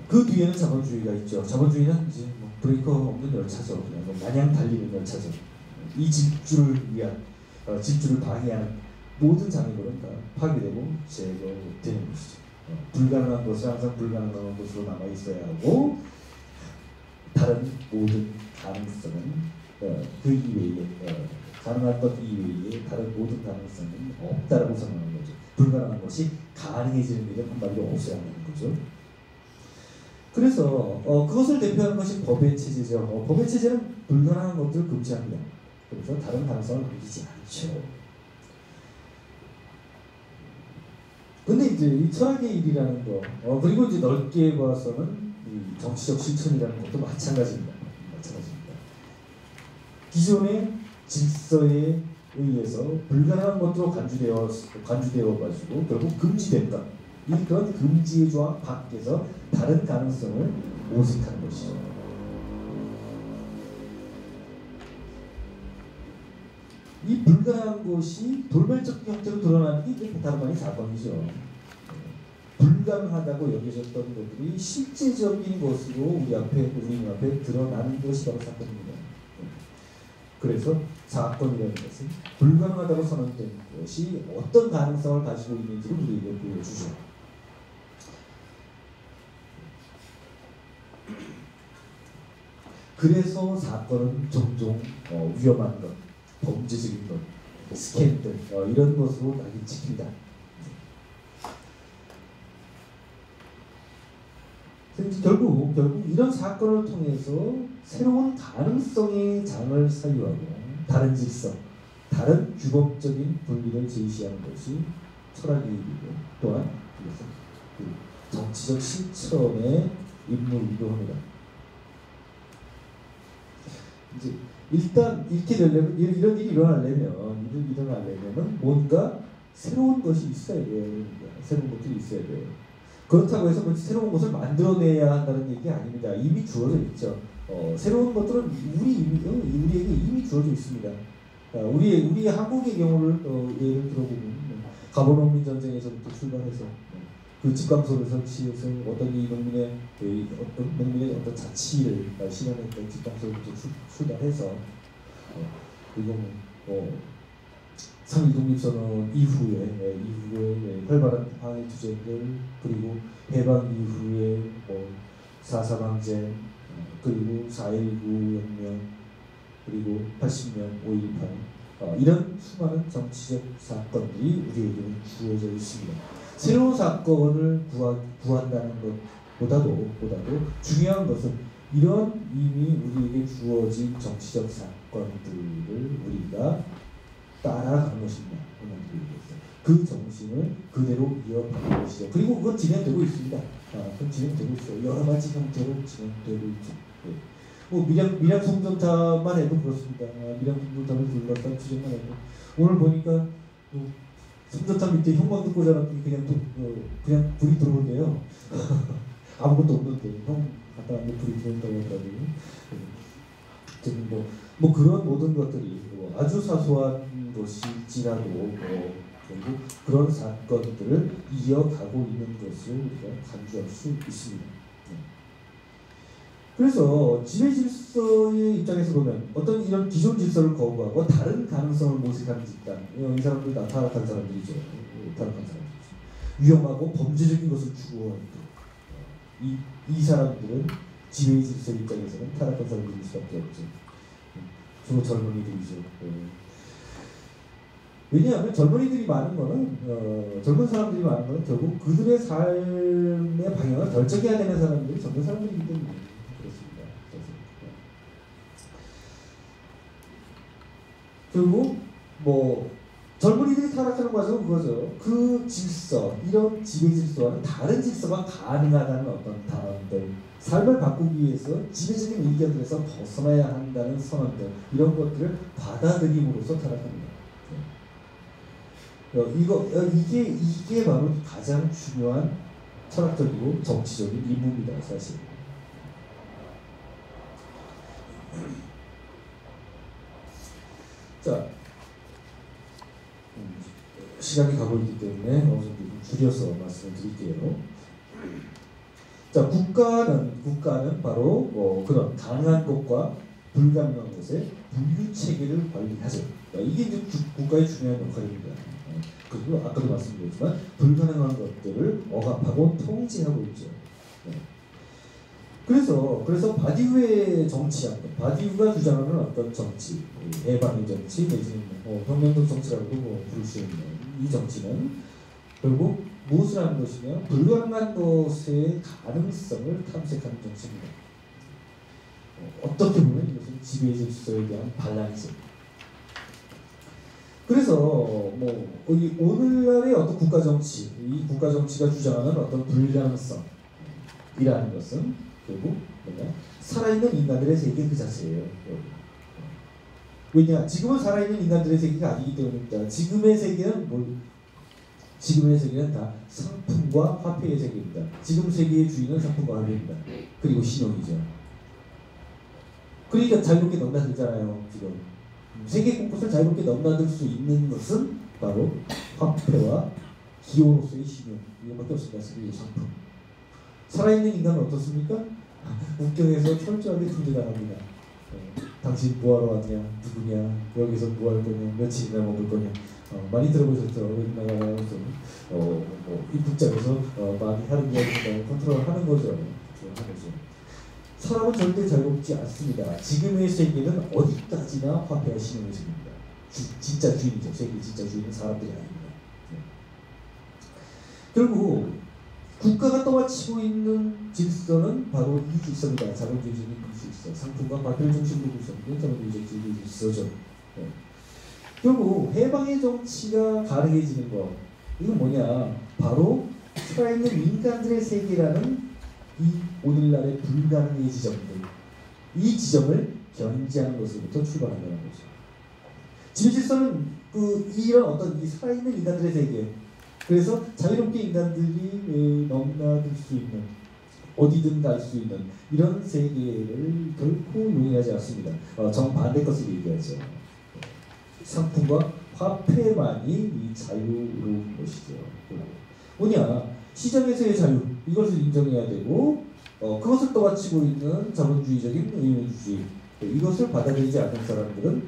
그 뒤에는 자본주의가 있죠. 자본주의는 이제 뭐 브레이커 없는 열차죠. 그냥 뭐 마냥 달리는 열차죠. 이 집주를 위한 집주를 방해하는 모든 장애물은 다 파괴되고 제거되는 것이죠. 불가능한 것은 항상 불가능한 것으로 남아 있어야 하고 다른 모든 가능성은 그 이외에 가능한 것 이외에 다른 모든 가능성은 없다라고 선언하는 거죠. 불가능한 것이 가능해지는 일은 한마디로 없어야 하는 거죠. 그래서 그것을 대표하는 것이 법의 체제죠. 법의 체제는 불가능한 것들을 금지합니다. 그래서 다른 가능성을 남기지 않죠. 근데 이제 이 철학의 일이라는 거, 그리고 이제 넓게 봐서는 이 정치적 실천이라는 것도 마찬가지입니다. 기존의 질서에 의해서 불가능한 것으로 간주되어 가지고 결국 금지된다. 그런 금지의 조항 밖에서 다른 가능성을 모색하는 것이죠. 이 불가능한 것이 돌발적 형태로 드러나는 게 다름 아닌 사건이죠. 불가능하다고 여겨졌던 것들이 실제적인 것으로 우리 앞에 드러나는 것이 바로 사건입니다. 그래서 사건이라는 것은 불가능하다고 선언된 것이 어떤 가능성을 가지고 있는지를 우리에게 보여주죠. 그래서 사건은 종종 위험한 것, 범죄적인 것, 스캔들 이런 것으로 낙인 찍힙니다. 결국 이런 사건을 통해서 새로운 가능성의 장을 사유하고 다른 질서, 다른 규범적인 분리를 제시하는 것이 철학의 일이고 또한 이것은 정치적 실천의 임무이기도 합니다. 이제 일단 이렇게 되려면 이런 일이 일어나려면 뭔가 새로운 것이 있어야 돼요. 새로운 것들이 있어야 돼요. 그렇다고 해서 새로운 것을 만들어내야 한다는 얘기 아닙니다. 이미 주어져 있죠. 새로운 것들은 우리에게 이미 주어져 있습니다. 우리 한국의 경우를 예를 들어보면 가보농민 전쟁에서부터 출발해서 그 집강소를 설치해서 어떤 농민의 어떤 자치를 실현했던 집강소부터 출발해서 그리고 3.1 독립선언 이후에 활발한 항해 투쟁들, 그리고 해방 이후에 4.4 강제, 그리고 4.19 혁명, 그리고 80년 5.18 이런 수많은 정치적 사건들이 우리에게는 주어져 있습니다. 새로운 사건을 구한다는 것보다도 중요한 것은 이런 이미 우리에게 주어진 정치적 사건들을 우리가 따라가는 것입니다. 그 정신을 그대로 이어가는 것이죠. 그리고 그건 진행되고 있습니다. 그건 진행되고 있어요. 여러 가지 형태로 진행되고 있죠. 밀양 송전탑만 해도 그렇습니다. 밀양 송전탑을 둘러싼 추정만 해도 오늘 보니까 송전탑 밑에 형광등 꽂아놨더니 그냥 불이 들어오는데요. 아무것도 없는데 형 갔다 왔는데 불이 들어온다고 하더라고요. 뭐 그런 모든 것들이 아주 사소한 것일지라도 결국 그런 사건들을 이어가고 있는 것을 우리가 간주할 수 있습니다. 그래서 지배 질서의 입장에서 보면 어떤 이런 기존 질서를 거부하고 다른 가능성을 모색하는 집단, 이 사람들 다 타락한 사람들이죠. 위험하고 범죄적인 것을 추구하니까 이 사람들은 지배 질서 입장에서는 타락한 사람들일 수밖에 없죠. 주로 젊은이들이죠. 왜냐하면 젊은이들이 많은 거는 젊은 사람들이 많은 거는 결국 그들의 삶의 방향을 결정해야 되는 사람들이 젊은 사람들이기 때문에 그렇습니다. 결국 젊은이들이 타락하는 과정은 그거죠. 그 질서, 이런 지배 질서와는 다른 질서가 가능하다는 어떤 단어들, 삶을 바꾸기 위해서 지배적인 의견들에서 벗어나야 한다는 선언들, 이런 것들을 받아들임으로써 타락합니다. 이게 바로 가장 중요한 철학적이고 정치적인 임무입니다, 사실. 자, 시간이 가고 있기 때문에 어느 정도 줄여서 말씀을 드릴게요. 자, 국가는 바로 그런 가능한 것과 불가능한 것의 분류 체계를 관리하죠. 이게 이제 국가의 중요한 역할입니다. 그리고 아까도 말씀드렸지만 불가능한 것들을 억압하고 통제하고 있죠. 그래서 바디우의 정치학, 바디우가 주장하는 어떤 정치, 해방의 정치, 내지는 혁명적 정치라고도 부를 수 있는 이 정치는 결국 무엇을 하는 것이냐, 불가능한 것의 가능성을 탐색하는 정치입니다. 어떻게 보면 이것은 지배 질서에 대한 밸런스, 그래서 뭐 오늘날의 어떤 국가 정치, 이 국가 정치가 주장하는 어떤 불가능성이라는 것은 결국 뭐냐? 살아있는 인간들의 세계 그 자체예요. 왜냐? 지금은 살아있는 인간들의 세계가 아니기 때문입니다. 지금의 세계는 지금의 세계는 다 상품과 화폐의 세계입니다. 지금 세계의 주인은 상품과 화폐입니다. 그리고 신용이죠. 그러니까 자유롭게 넘나들잖아요. 지금 세계 곳곳을 자유롭게 넘나들 수 있는 것은 바로 화폐와 기호로서의 신용, 이것밖에 없습니다. 세계의 상품. 살아있는 인간은 어떻습니까? 국경에서 철저하게 통제당합니다. 당신 뭐하러 왔냐? 누구냐? 여기서 뭐할 거냐? 며칠이나 먹을 거냐? 많이 들어보셨죠? 우리나라에서 입국장에서 많이 하는 이야기니까 컨트롤하는 거죠. 사람은 절대 자유롭지 않습니다. 지금의 세계는 어디까지나 화폐와 신용의 세계입니다. 진짜 주인이죠. 세계 진짜 주인은 사람들이 아닙니다. 결국 국가가 떠받치고 있는 질서는 바로 이 질서입니다. 자본주의적인 질서, 상품과 화폐를 중심으로 구성된 자본주의적 질서죠. 결국 해방의 정치가 가능해지는 것, 이건 뭐냐? 바로 살아있는 인간들의 세계라는 이 오늘날의 불가능의 지점들, 이 지점을 견지하는 것으로부터 출발한다는 거죠. 지배질서는 이런 어떤 이 살아있는 인간들의 세계, 그래서 자유롭게 인간들이 넘나들 수 있는, 어디든 갈 수 있는 이런 세계를 결코 용인하지 않습니다. 정반대 것을 얘기하죠. 상품과 화폐만이 이 자유로운 것이죠. 뭐냐? 시장에서의 자유, 이것을 인정해야 되고, 그것을 떠받치고 있는 자본주의적인 의무주의, 이것을 받아들이지 않는 사람들은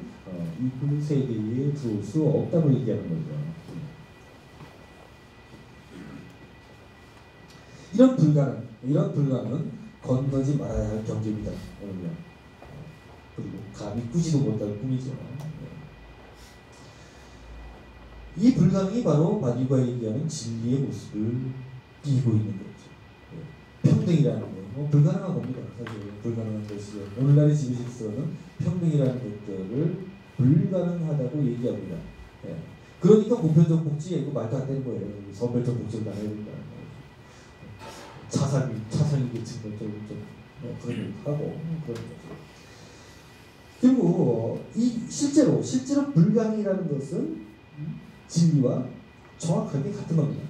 이 세계에 들어올 수 없다고 얘기하는 거죠. 이런 불가능은 건너지 말아야 할 경계입니다. 그리고 감히 꾸지도 못할 꿈이죠. 이 불가능이 바로 바디우가 얘기하는 진리의 모습을 띄고 있는 거죠. 평등이라는 건 불가능한 겁니다. 사실 불가능한 것이죠. 오늘날의 지배질서는 평등이라는 것들을 불가능하다고 얘기합니다. 그러니까 보편적 복지, 이거 말도 안 되는 거예요. 선별적 복지를 나눠야 된다. 차상위 계층 그런 거 하고 그런 거죠. 그리고 실제로 불가능이라는 것은 진리와 정확하게 같은 겁니다.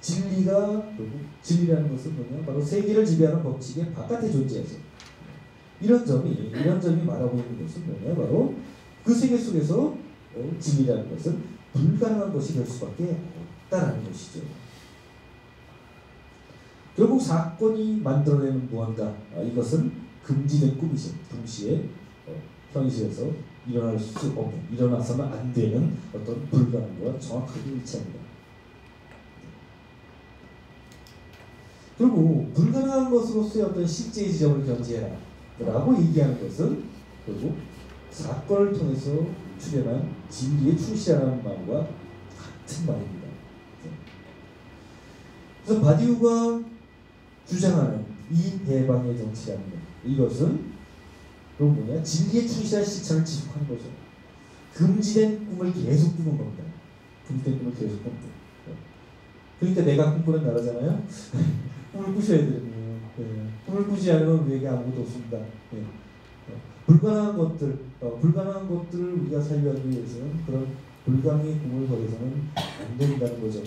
진리라는 것은 뭐냐? 바로 세계를 지배하는 법칙의 바깥에 존재하죠. 이런 점이 말하고 있는 것은 뭐냐? 바로 그 세계 속에서 진리라는 것은 불가능한 것이 될 수밖에 없다라는 것이죠. 결국 사건이 만들어내는 무언가, 이것은 금지된 꿈이죠. 동시에 현실에서 일어날 수 없는, 일어나서는 안 되는 어떤 불가능과 정확하게 일치합니다. 결국 불가능한 것으로서의 어떤 실제의 지점을 견지해라 라고 얘기하는 것은 결국 사건을 통해서 출현한 진리에 충실하라는 말과 같은 말입니다. 그래서 바디우가 주장하는 이 해방의 정치라는 것, 이것은 그럼 뭐냐? 진리에 충실한 실천을 지속하는 거죠. 금지된 꿈을 계속 꾸는 겁니다. 금지된 꿈을 계속 꿉니다. 그러니까 내가 꿈꾸는 나라잖아요. 꿈을 꾸셔야 되거든요. 꿈을 꾸지 않으면 우리에게 아무것도 없습니다. 불가능한 것들을 우리가 살려하기 위해서는 그런 불가능의 꿈을 버려서는 안 된다는 거죠.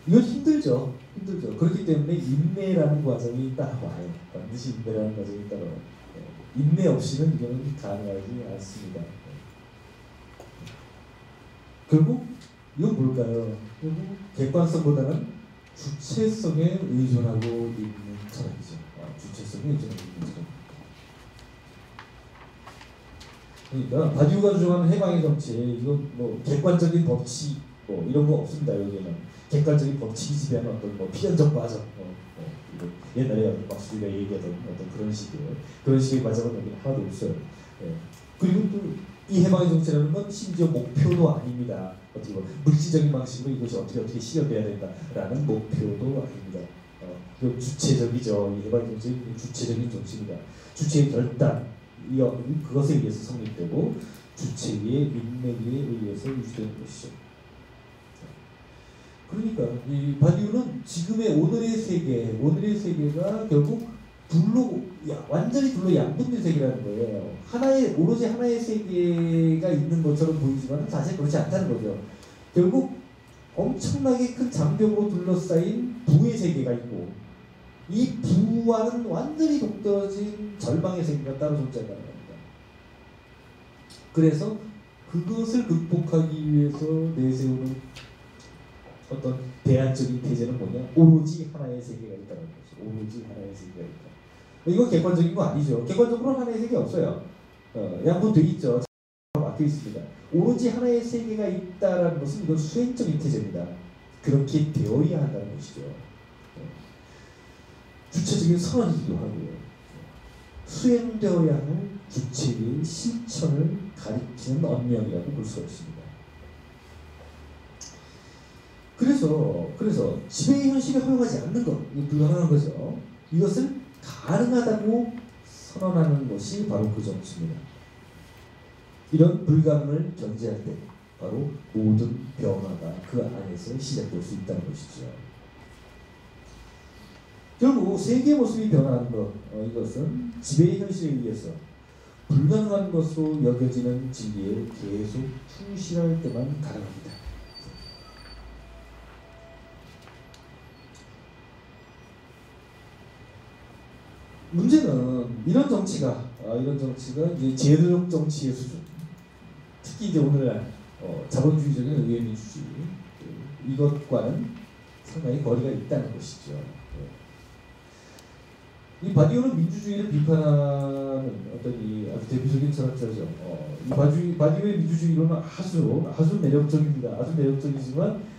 이건 힘들죠. 그렇기 때문에 인내라는 과정이 따라와요. 반드시 인내라는 과정이 따라와요. 인내 없이는 이거는 가능하지 않습니다. 결국 이건 뭘까요? 결국 객관성보다는 주체성에 의존하고 있는 철학이죠. 주체성에 의존하고 있는 철학. 그러니까 바디우가 주장하는 해방의 정치, 이건 객관적인 법칙 이런 거 없습니다. 여기에는 객관적인 법칙이 지배하는 어떤 필연적 과정, 옛날에 막수리가 얘기하던 어떤 그런 식의 과정은 여기는 하나도 없어요. 그리고 또 이 해방의 정치라는 건 심지어 목표도 아닙니다. 어떻게 물질적인 방식으로 이것이 어떻게 실현돼야 된다라는 목표도 아닙니다. 그 주체적이죠. 이 해방 정치는 주체적인 정치입니다. 주체의 결단, 그것에 의해서 성립되고 주체의 인맥에 의해서 유지되는 것이죠. 그러니까 이 바디우는 지금의 오늘의 세계가 결국 완전히 둘로 양분된 세계라는 거예요. 오로지 하나의 세계가 있는 것처럼 보이지만 사실 그렇지 않다는 거죠. 결국 엄청나게 큰 장벽으로 둘러싸인 부의 세계가 있고, 이 부와는 완전히 동떨어진 절망의 세계가 따로 존재한다는 겁니다. 그래서 그것을 극복하기 위해서 내세우는 어떤 대안적인 태제는 뭐냐? 오로지 하나의 세계가 있다는 거죠. 오로지 하나의 세계가 있다. 이거 객관적인 거 아니죠. 객관적으로 하나의 세계가 없어요. 양분돼 있죠. 막혀 있습니다. 오로지 하나의 세계가 있다라는 것은 이건 수행적인 태제입니다. 그렇게 되어야 한다는 것이죠. 주체적인 선언이기도 하고요. 수행되어야 할 주체의 실천을 가리키는 언명이라고 볼 수 있습니다. 그래서 지배의 현실이 허용하지 않는 것, 이게 불가능한 거죠. 이것을 가능하다고 선언하는 것이 바로 그 정치입니다. 이런 불가능을 견제할 때 바로 모든 변화가 그 안에서 시작될 수 있다는 것이죠. 결국 세계의 모습이 변화하는 것, 이것은 지배의 현실에 의해서 불가능한 것으로 여겨지는 진리에 계속 충실할 때만 가능합니다. 문제는 이런 정치가 이제 제도적 정치의 수준, 특히 이제 오늘날 자본주의적인 의회민주주의, 이것과는 상당히 거리가 있다는 것이죠. 이 바디오는 민주주의를 비판하는 어떤 아주 대표적인 철학자죠. 이 바디오의 민주주의 이론은 아주 매력적입니다. 아주 매력적이지만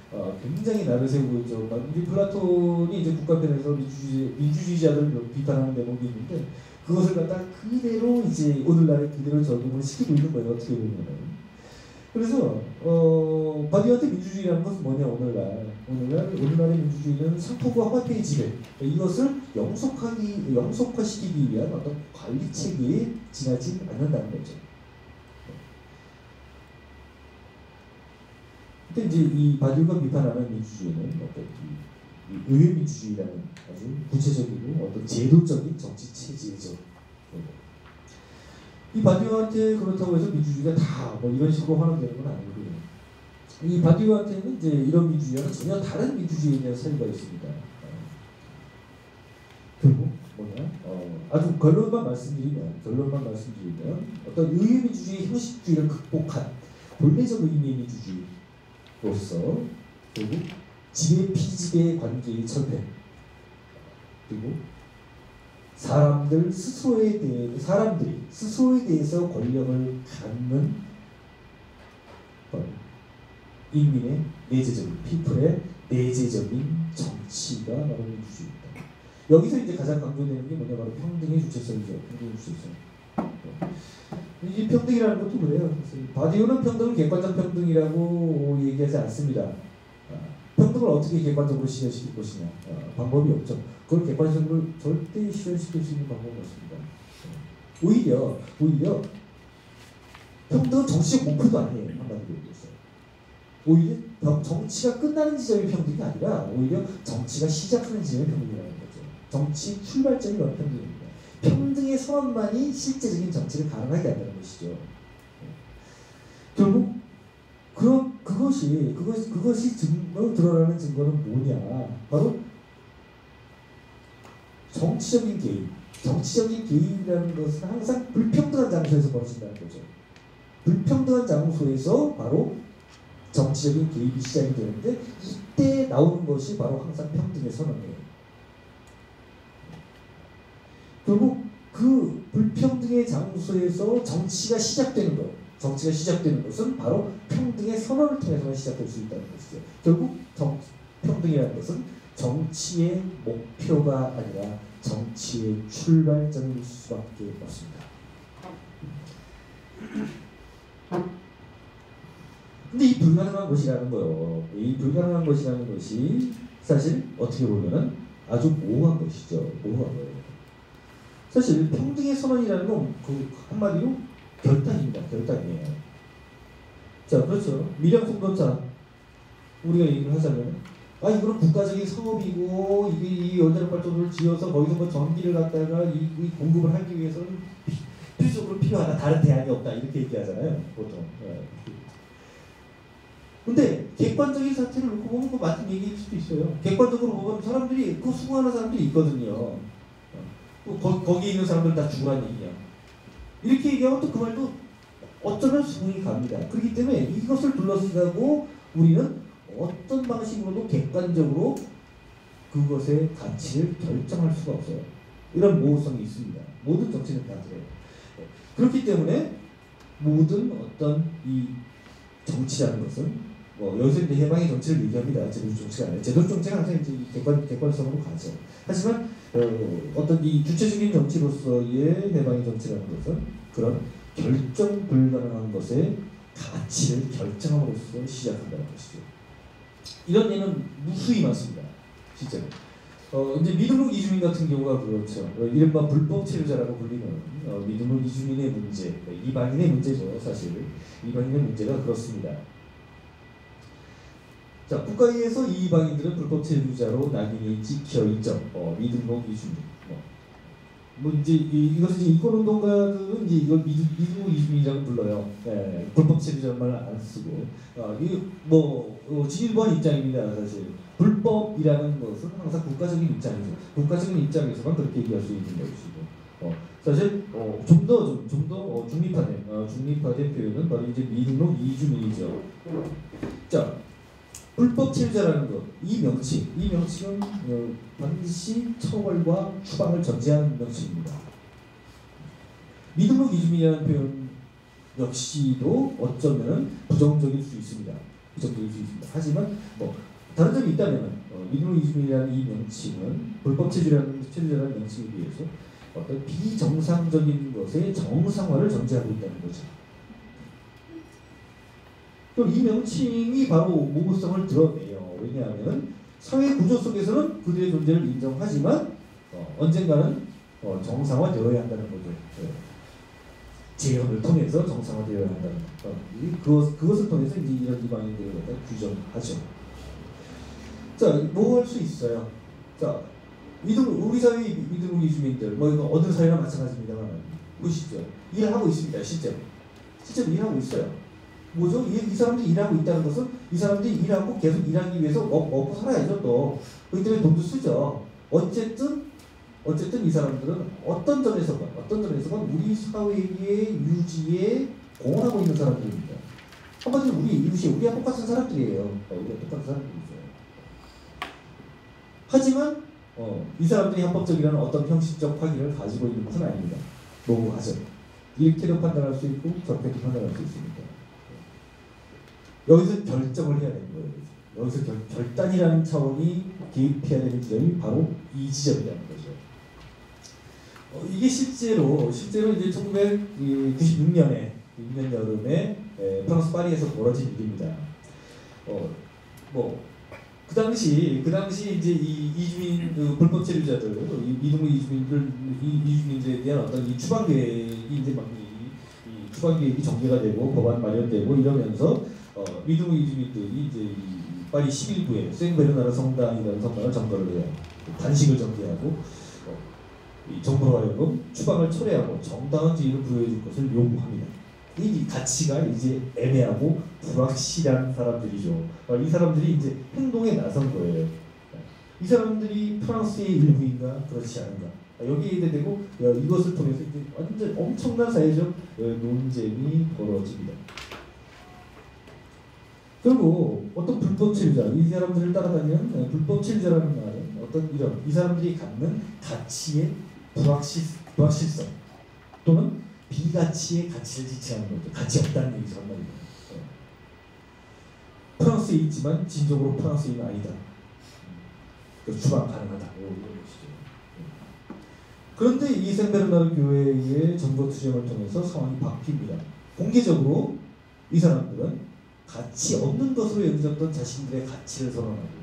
굉장히 날을 세우고 있죠. 이제 플라톤이 이제 국가편에서 민주주의자들을 비판하는 대목이 있는데, 그것을 갖다 그대로 이제 오늘날에 그대로 적용을 시키고 있는 거예요. 어떻게 보면은. 그래서 바디오한테 민주주의라는 것은 뭐냐? 오늘날의 민주주의는 상품과 화폐의 지배, 이것을 영속화시키기 위한 어떤 관리 체계에 지나지 않는다는 거죠. 근데 이제 이 바디오가 비판하는 민주주의는 어떤 의회 민주주의라는 아주 구체적이고 어떤 제도적인 정치 체제죠. 이 바디오한테 그렇다고 해서 민주주의가 다 이런 식으로 환원되는 건 아니고요. 이 바디오한테는 이제 이런 민주주의와는 전혀 다른 민주주의에 대한 사유가 있습니다. 결국 뭐냐? 아주 결론만 말씀드리면 어떤 의회 민주주의 형식주의를 극복한 본래적 의미의 민주주의로서 결국 지배 피지배 관계의 철폐, 그리고 사람들이 스스로에 대해서 권력을 갖는 인민의 피플의 내재적인 정치가 바로 민주주의입니다. 여기서 이제 가장 강조되는 게 뭐냐? 바로 평등의 주체성이죠. 평등의 주체성. 이 평등이라는 것도 그래요. 바디오는 평등을 객관적 평등이라고 얘기하지 않습니다. 평등을 어떻게 객관적으로 실현시킬 것이냐, 방법이 없죠. 그걸 객관적으로 절대 실현시킬 수 있는 방법은 없습니다. 오히려 평등은 정치적 목표도 아니에요. 한마디로 얘기해서. 오히려 정치가 끝나는 지점이 평등이 아니라 오히려 정치가 시작하는 지점이 평등이라는 거죠. 정치 출발점이 바로 평등입니다. 평등의 선언만이 실제적인 정치를 가능하게 한다는 것이죠. 결국 그것이 드러나는 증거는 뭐냐? 바로 정치적인 개인이라는 것은 항상 불평등한 장소에서 벌어진다는 거죠. 불평등한 장소에서 바로 정치적인 개입이 시작이 되는데, 이때 나오는 것이 바로 항상 평등의 선언이에요. 결국 그 불평등의 장소에서 정치가 시작되는 것은 바로 평등의 선언을 통해서만 시작될 수 있다는 것이죠. 결국 평등이라는 것은 정치의 목표가 아니라 정치의 출발점일 수밖에 없습니다. 근데 이 불가능한 것이라는 것이 사실 어떻게 보면은 아주 모호한 것이죠. 모호한 거예요. 사실 평등의 선언이라는 건 그 한마디로 결단입니다. 결단이에요. 자, 그렇죠. 밀양 송전차 우리가 얘기를 하자면, 이거는 국가적인 사업이고 이게 이 원자력 발전소를 지어서 거기서 뭐 전기를 갖다가 이 공급을 하기 위해서는 필수적으로 필요하다. 다른 대안이 없다. 이렇게 얘기하잖아요. 보통. 근데 객관적인 사태를 놓고 보면 그 맞은 얘기일 수도 있어요. 객관적으로 보면 사람들이 그 수고하는 사람들이 있거든요. 거기에 있는 사람들 다 죽으라는 얘기야. 이렇게 얘기하면 또 그 말도 어쩌면 수긍이 갑니다. 그렇기 때문에 이것을 둘러싸고 우리는 어떤 방식으로도 객관적으로 그것의 가치를 결정할 수가 없어요. 이런 모호성이 있습니다. 모든 정치는 다 그래요. 그렇기 때문에 모든 어떤 이 정치라는 것은 여기서 이제 해방의 정치를 얘기합니다. 제도 정치가 아니라 제도 정치가 항상 이제 객관성으로 가죠. 하지만 어떤 이 주체적인 정치로서의 해방의 정치라는 것은 그런 결정 불가능한 것의 가치를 결정함으로써 시작한다는 것이죠. 이런 예는 무수히 많습니다. 실제로. 이제 미등록 이주민 같은 경우가 그렇죠. 이른바 불법 체류자라고 불리는 미등록 이주민의 문제, 이방인의 문제죠. 사실 이방인의 문제가 그렇습니다. 자, 국가에서 이 이방인들은 불법 체류자로 낙인이 찍혀 있죠. 미등록 이주민. 이제 이것은 이제 인권운동가들은 이제 이걸 미등록 이주민이라고 불러요. 불법 체류자는 말 안 쓰고. 이게 진일보한 입장입니다. 사실 불법이라는 것은 항상 국가적인 입장이죠. 국가적인 입장에서만 그렇게 얘기할 수 있는 것이고. 사실 좀 더 중립화된 표현은 바로 이제 미등록 이주민이죠. 자, 불법 체류자라는 것, 이 명칭은 반드시 처벌과 추방을 전제하는 명칭입니다. 미등록 이주민이라는 표현 역시도 어쩌면 부정적일 수 있습니다. 하지만 다른 점이 있다면 미등록 이주민이라는 이 명칭은 불법 체류자라는 명칭에 비해서 어떤 비정상적인 것의 정상화를 전제하고 있다는 거죠. 그럼 이 명칭이 바로 모호성을 드러내요. 왜냐하면 사회 구조 속에서는 그들의 존재를 인정하지만 언젠가는 정상화되어야 한다는 거죠. 재현을 통해서 정상화되어야 한다는 그것을 통해서 이제 이런 이방인들을 갖다 규정하죠. 자, 뭐 할 수 있어요? 자, 우리 사회 미등록 이주민들, 이거 어느 사회나 마찬가지입니다만 보시죠. 일하고 있습니다. 실제로 일하고 있어요. 뭐죠? 이 사람들이 일하고 있다는 것은 이 사람들이 일하고 계속 일하기 위해서 먹고 살아야죠. 또 그렇기 때문에 돈도 쓰죠. 어쨌든 이 사람들은 어떤 점에서건 우리 사회의 유지에 공헌하고 있는 사람들입니다. 한마디로 우리와 똑같은 사람들이에요. 하지만 이 사람들이 합법적이라는 어떤 형식적 확인을 가지고 있는 것은 아닙니다. 모호하죠. 이렇게도 판단할 수 있고 저렇게도 판단할 수 있습니다. 여기서 결정을 해야 되는 거예요. 여기서 결단이라는 차원이 개입해야 되는 지점이 바로 이 지점이라는 거죠. 이게 실제로 이제 1996년에 6년 여름에 프랑스 파리에서 벌어진 일입니다. 그 당시 이제 이 이주민 불법 체류자들, 미등록 이주민들에 대한 어떤 이 추방 계획이 이제 막 이 추방 계획이 전개가 되고 법안 마련되고 이러면서 미등록 이주민들이 이제 이 파리 11구에 생베르나르 성당이라는 성당을 점거를 해요. 단식을 전개하고 이 정부로 하여금 추방을 철회하고 정당한 지위를 부여해줄 것을 요구합니다. 이 가치가 이제 애매하고 불확실한 사람들이죠. 이 사람들이 이제 행동에 나선 거예요. 이 사람들이 프랑스의 일부인가 그렇지 않은가. 여기에 대고 이것을 통해서 이제 완전 엄청난 사회적 논쟁이 벌어집니다. 그리고 어떤 불법 체류자, 이 사람들을 따라다니는 불법 체류자라는 말은 어떤 이 사람들이 갖는 가치의 불확실성 또는 비가치의 가치를 지칭하는 거죠. 가치 없다는 얘기죠. 한마디로. 프랑스에 있지만 진정으로 프랑스인은 아니다. 추방 가능하다. 이런 것이죠. 그런데 이 생베르나르 교회의 정보 투쟁을 통해서 상황이 바뀝니다. 공개적으로 이 사람들은 가치 없는 것으로 여겨졌던 자신들의 가치를 선언하고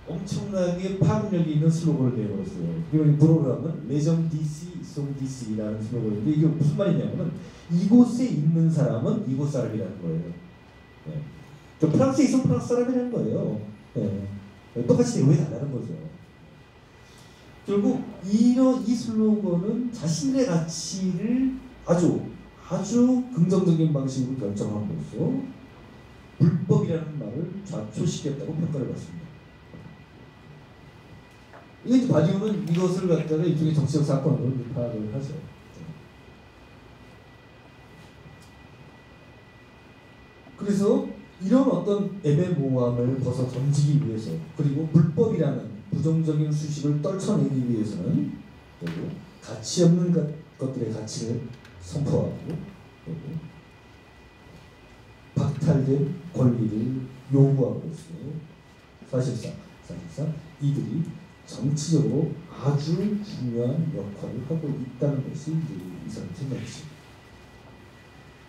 엄청나게 파급력이 있는 슬로건을 내버렸어요. 그리고 불어로 하면 레정 DC, 송 DC라는 슬로건인데 이게 무슨 말이냐면 이곳에 있는 사람은 이곳 사람이라는 거예요. 네. 프랑스에 있으면 프랑스 사람이라는 거예요. 네. 똑같이 대우해 달라는 거죠. 결국 이 슬로건은 자신의 가치를 아주 긍정적인 방식으로 결정함으로써 불법이라는 말을 좌초시켰다고 평가를 받습니다. 이게 바디우는 이것을 갖다가 일종의 정치적 사건으로 파악을 하죠. 그래서 이런 어떤 애매모호함을 벗어 던지기 위해서 그리고 불법이라는 부정적인 수식을 떨쳐내기 위해서는 그리고 가치 없는 것들의 가치를 선포하고 그리고 박탈된 권리를 요구하고 있어요. 사실상 이들이 정치적으로 아주 중요한 역할을 하고 있다는 것이 이 사람의 생각이죠.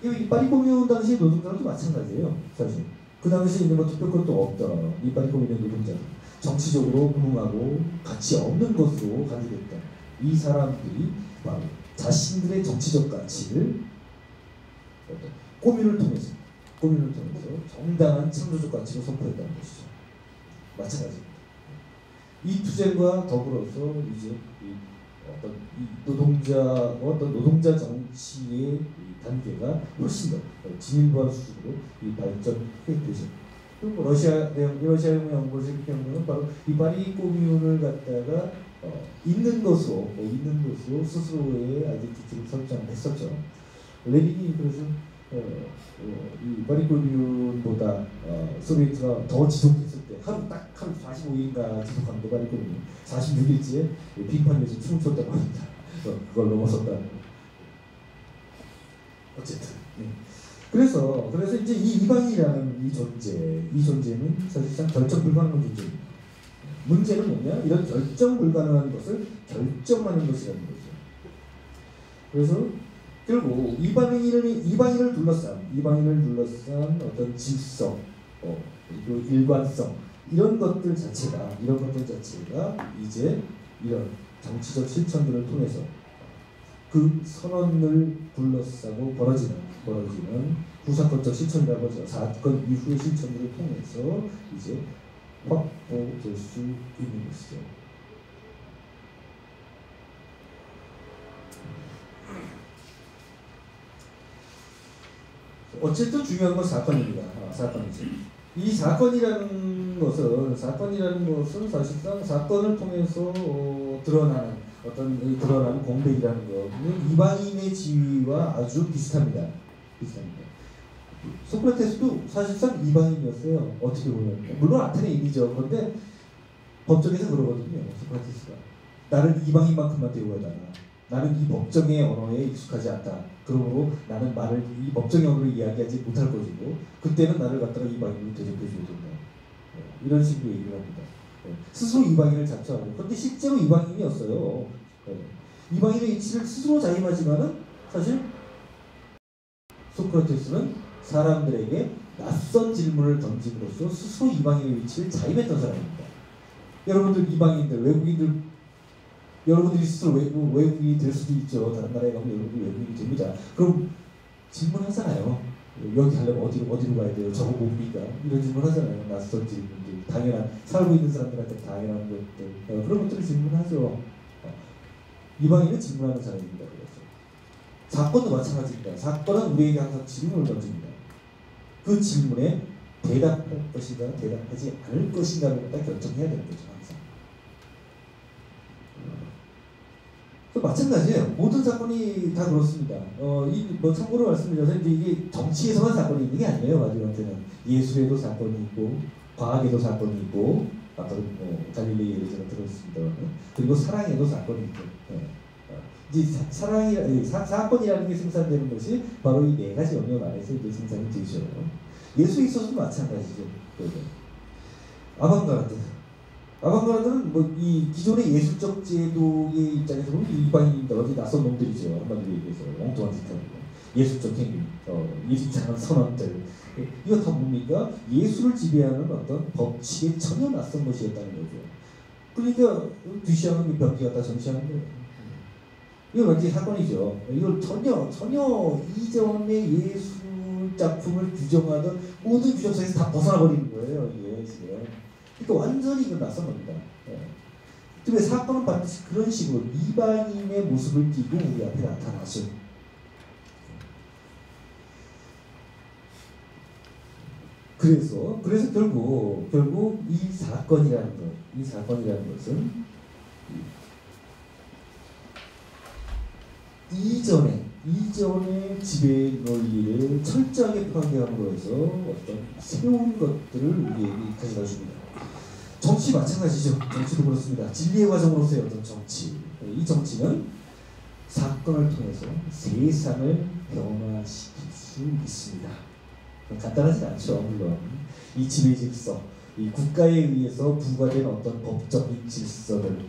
이 파리 코뮌 당시 노동자도 마찬가지예요. 사실 그 당시에 있는 뭐 투표권도 없더라. 이 파리 코뮌 노동자 정치적으로 무능하고 가치 없는 것으로 간주됐다. 이 사람들이 바로 자신들의 정치적 가치를 코뮌을 통해서 정당한 창조적 가치로 선포했다는 것이죠. 마찬가지입니다. 이 투쟁과 더불어서 이제 노동자 정치의 단계가 훨씬 더 진일보한 수준으로 발전되죠. 그리고 러시아의 연구실경우는 바로 이 파리 코뮌을 갖다가 있는 것으로 스스로의 아이덴티티를 설정했었죠. 레닌이 그래서 이 파리 코뮌보다 소비에트가 더 지속했을 때 하루 45일인가 지속한 게 파리 코뮌 46일째 빙판에서 춤을 췄다고 합니다. 그걸 넘어섰다는. 어쨌든 그래서 이제 이 이방인이라는 이 존재는 사실상 결정 불가능한 존재입니다. 문제는 뭐냐? 이런 결정 불가능한 것을 결정하는 것이라는 거죠. 그래서 결국 이방인을 둘러싼 어떤 질서, 그리고 일관성 이런 것들 자체가 이제 이런 정치적 실천들을 통해서 그 선언을 둘러싸고 벌어지는 후사건적 실천이라고 하죠. 사건 이후의 실천들을 통해서 이제 확보될 수 있는 것이죠. 어쨌든 중요한 건 사건입니다. 사건이죠. 이 사건이라는 것은 사실상 사건을 통해서 드러나는 공백이라는 것은 이방인의 지위와 아주 비슷합니다. 소크라테스도 사실상 이방인이었어요. 어떻게 보면 물론 아테네인이죠. 그런데 법정에서 그러거든요. 소크라테스가 나를 이방인만큼만 대우하잖아. 나는 이 법정의 언어에 익숙하지 않다. 그러므로 나는 말을 이 법정의 언어로 이야기하지 못할 것이고 그때는 나를 갖다가 이방인으로 대접해 줘야 된다. 이런 식으로 얘기를 합니다. 스스로 이방인을 자처하고 그런데 실제로 이방인이었어요. 이방인의 위치를 스스로 자임하지만은 사실 소크라테스는 사람들에게 낯선 질문을 던짐으로써 스스로 이방인의 위치를 자임했던 사람입니다. 여러분들 이방인들, 외국인들 여러분들이 스스로 외국인이 될 수도 있죠. 다른 나라에 가면 여러분들이 외국인이 됩니다. 그럼 질문하잖아요. 여기 가려면 어디로 가야 돼요? 저거 뭡니까? 이런 질문 하잖아요. 낯선 질문들. 당연한, 살고 있는 사람들한테 당연한 것들. 그런 것들을 질문하죠. 이방인은 질문하는 사람입니다. 그래서. 사건도 마찬가지입니다. 사건은 우리에게 항상 질문을 던집니다. 그 질문에 대답할 것인가, 대답하지 않을 것인가를 갖다 결정해야 되는 거죠. 항상. 마찬가지예요. 모든 사건이 다 그렇습니다. 참고로 말씀드려서 이게 정치에서만 사건이 있는 게 아니에요. 마지막에는 예술에도 사건이 있고, 과학에도 사건이 있고, 아까도 갈릴레이 예를 들어 들었습니다. 그리고 사랑에도 사건이 있고, 이제 사건이라는 게 생산되는 것이 바로 이 네 가지 영역 안에서 이제 생산이 되죠. 예술에 있어서도 마찬가지죠. 아방가르드는 이 기존의 예술적 제도의 입장에서 보면 이방인입니다. 어디 낯선 놈들이죠. 한마디로 얘기해서 엉뚱한 짓 하는 거. 예술적 행위, 이상한 선언들, 이거 다 뭡니까? 예수를 지배하는 어떤 법칙에 전혀 낯선 것이었다는 거죠. 그러니까 뒤시하는 병기 갖다 전시하는 거예요. 이건 완전히 사건이죠. 이걸 전혀 이전의 예술 작품을 규정하던 모든 규정성에서 다 벗어나 버리는 거예요. 이게 지금. 그러니까 완전히 이건 낯선 겁니다. 근데 사건은 반드시 그런 식으로 이방인의 모습을 띠고 우리 앞에 나타나죠. 그래서 결국 이 사건이라는 것은 이전의 지배 논리를 철저하게 파괴함으로 해서 어떤 새로운 것들을 우리에게 가져다 줍니다. 정치 마찬가지죠. 정치도 그렇습니다. 진리의 과정으로서의 어떤 정치. 이 정치는 사건을 통해서 세상을 변화시킬 수 있습니다. 간단하지 않죠. 물론 이 지배 질서, 이 국가에 의해서 부과된 어떤 법적인 질서들,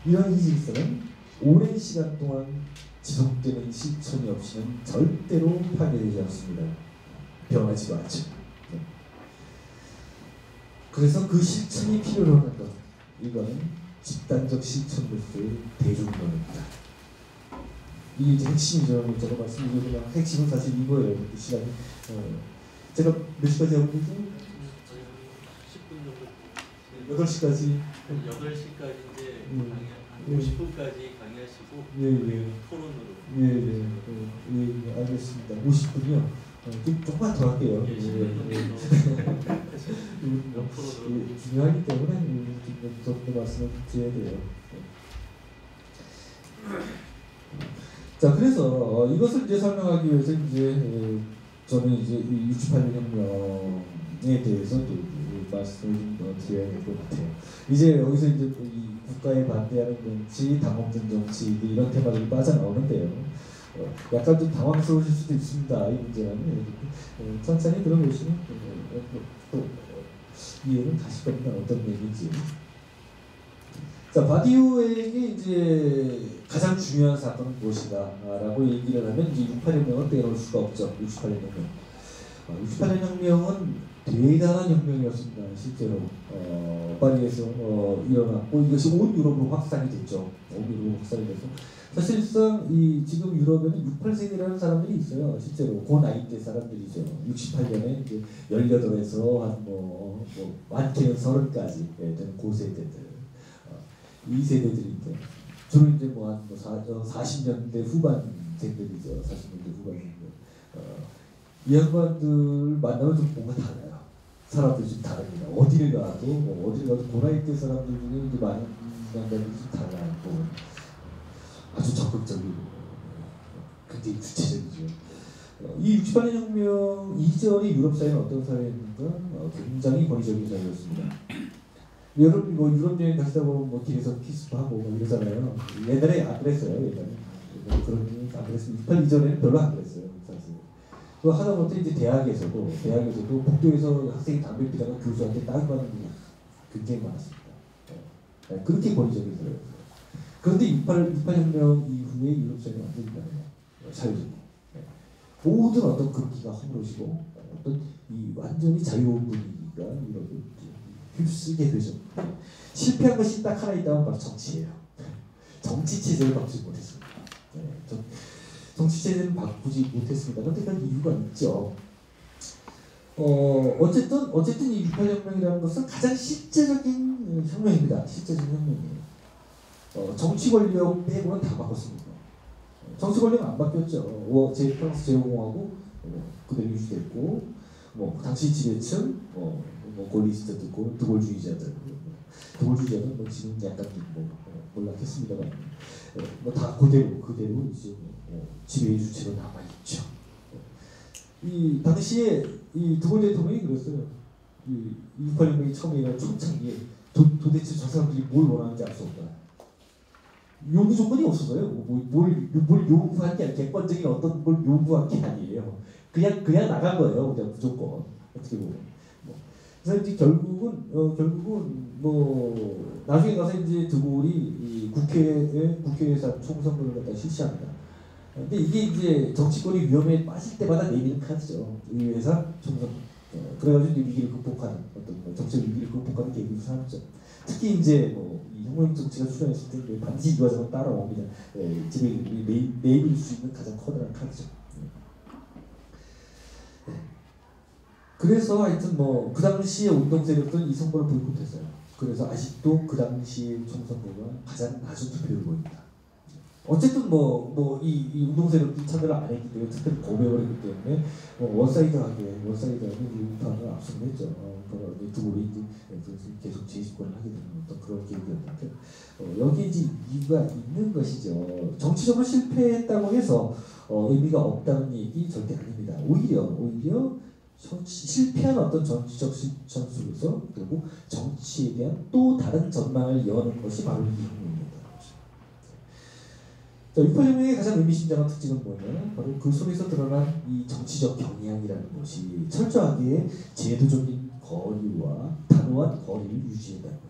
이런 이 질서는 오랜 시간 동안 지속되는 실천이 없이는 절대로 파괴되지 않습니다. 변하지도 않죠. 그래서 그 실천이 필요로 하는 것, 이거는 집단적 실천으로서의 대중론입니다. 이게 이제 핵심이죠. 제가 말씀드리면 핵심은 사실 이거예요. 이 시간이 제가 몇 시까지 하고 있죠? 10분 정도. 8시까지. 8시까지 이제 강의, 50분까지 강의하시고 토론으로. 예, 알겠습니다. 50분이요. 조금만 더 할게요. 중요하기 때문에 더 말씀을 드려야 돼요. 자, 그래서 이것을 이제 설명하기 위해서 이제 저는 이제 68년 혁명에 대해서 말씀을 드려야 될 것 같아요. 이제 여기서 이제 이 국가에 반대하는 정치, 당혹된 정치 이런 테마들이 빠져나오는데요. 약간 좀 당황스러우실 수도 있습니다. 이 문제는 천천히 들어보시면 또 이해는 가실 겁니다. 어떤 얘기인지. 자, 바디우에게 이제 가장 중요한 사건은 무엇이다라고 얘기를 하면 이제 68혁명을 빼놓을 수가 없죠. 68년 혁명. 68년 혁명은 대단한 혁명이었습니다. 실제로 파리에서 일어났고 이것이 온 유럽으로 확산이 됐죠. 온 유럽으로 확산이 돼서 사실상 이 지금 유럽에는 68세대라는 사람들이 있어요. 실제로 그 나이대 사람들이죠. 68년에 이제 18에서 한 많게는 30까지 되는 그 세대들. 이 세대들인데 주로 이제 한 40년대 후반생들이죠. 40년대 후반생들. 이 양반들 만나면 좀 뭔가 달라요. 사람들이 좀 다릅니다. 어디를 가도 그 나이대 사람들 중에 이제 많은 양반들이 좀 달라요. 아주 적극적이고 굉장히 구체적이죠. 이 68년 혁명 이전의 유럽 사회는 어떤 사회였는가? 굉장히 권위적인 사회였습니다. 여러분 유럽 여행 가시다 보면 길에서 키스도 하고 이러잖아요. 옛날에 안 그랬어요. 옛날에 그런 게 안 그랬어요. 68 이전에는 별로 안 그랬어요. 사실. 그 하다못해 이제 대학에서도 복도에서 학생이 담배 피다가 교수한테 따위 받는 게 굉장히 많았습니다. 그렇게 권위적인 사회였어요. 그런데 68혁명 이후에 유럽 사회는 완전히 변해요. 자유적으로. 모든 어떤 금기가 허물어지고 어떤 이 완전히 자유로운 분위기가 유럽을 휩쓰게 되죠. 실패한 것이 딱 하나 있다면 바로 정치예요. 정치 체제를 바꾸지 못했습니다. 정치 체제는 바꾸지 못했습니다. 그런데 그 이유가 있죠. 어쨌든 이 68혁명이라는 것은 가장 실제적인 혁명입니다. 실제적인 혁명이에요. 정치 권력 빼고는 다 바꿨습니다. 정치 권력은 안 바뀌었죠. 프랑스 제후공화국 그대로 유지됐고, 당시 지배층, 골리스트들, 드골주의자들, 지금 약간 몰락했습니다만, 다 그대로 이제 지배의 주체로 남아 있죠. 이 당시에 이 드골 대통령이 그랬어요. 이 68혁명이 처음에 일어난 초창기에 도대체 저 사람들이 뭘 원하는지 알 수 없다. 요구 조건이 없어서요. 뭘 요구한 게 아니라 객관적인 어떤 걸 요구한 게 아니에요. 그냥 나간 거예요. 그냥 무조건 어떻게 보면. 그래서 이제 결국은 나중에 가서 이제 드골이 이 국회에서 총선거를 갖다 실시합니다. 근데 이게 이제 정치권이 위험에 빠질 때마다 내미는 카드죠. 의회사 총선. 그래가지고 위기를 극복하는 어떤 정치적 위기를 극복하는 계기로 삼죠. 특히 이제 이 혁명 정치가 출현했을 때 반드시 이 과정은 따라옵니다. 집에 내밀 수 있는 가장 커다란 카드죠. 그래서 하여튼 그 당시에 운동 세력들은 이 선거를 보이콧했어요. 그래서 아직도 그 당시의 총선거가 가장 낮은 투표율을 보입니다. 어쨌든 이 운동 세력들이 참여를 안 했기 때문에 특별히 거부해버렸기 때문에 원사이드하게 우파가 압승을 했죠. 두고리 이제 계속 재집권을 하게 되는 어떤 그런 계획이었는데 여기 이제 이유가 있는 것이죠. 정치적으로 실패했다고 해서 의미가 없다는 얘기 절대 아닙니다. 오히려 실패한 어떤 정치적 실천 속에서 결국 정치에 대한 또 다른 전망을 여는 것이 바로 이 혁명입니다. 6.18혁명의 가장 의미심장한 특징은 뭐냐면 바로 그 속에서 드러난 이 정치적 경향이라는 것이 철저하게 제도적인 거리와 단호한 거리를 유지했다는 겁니다.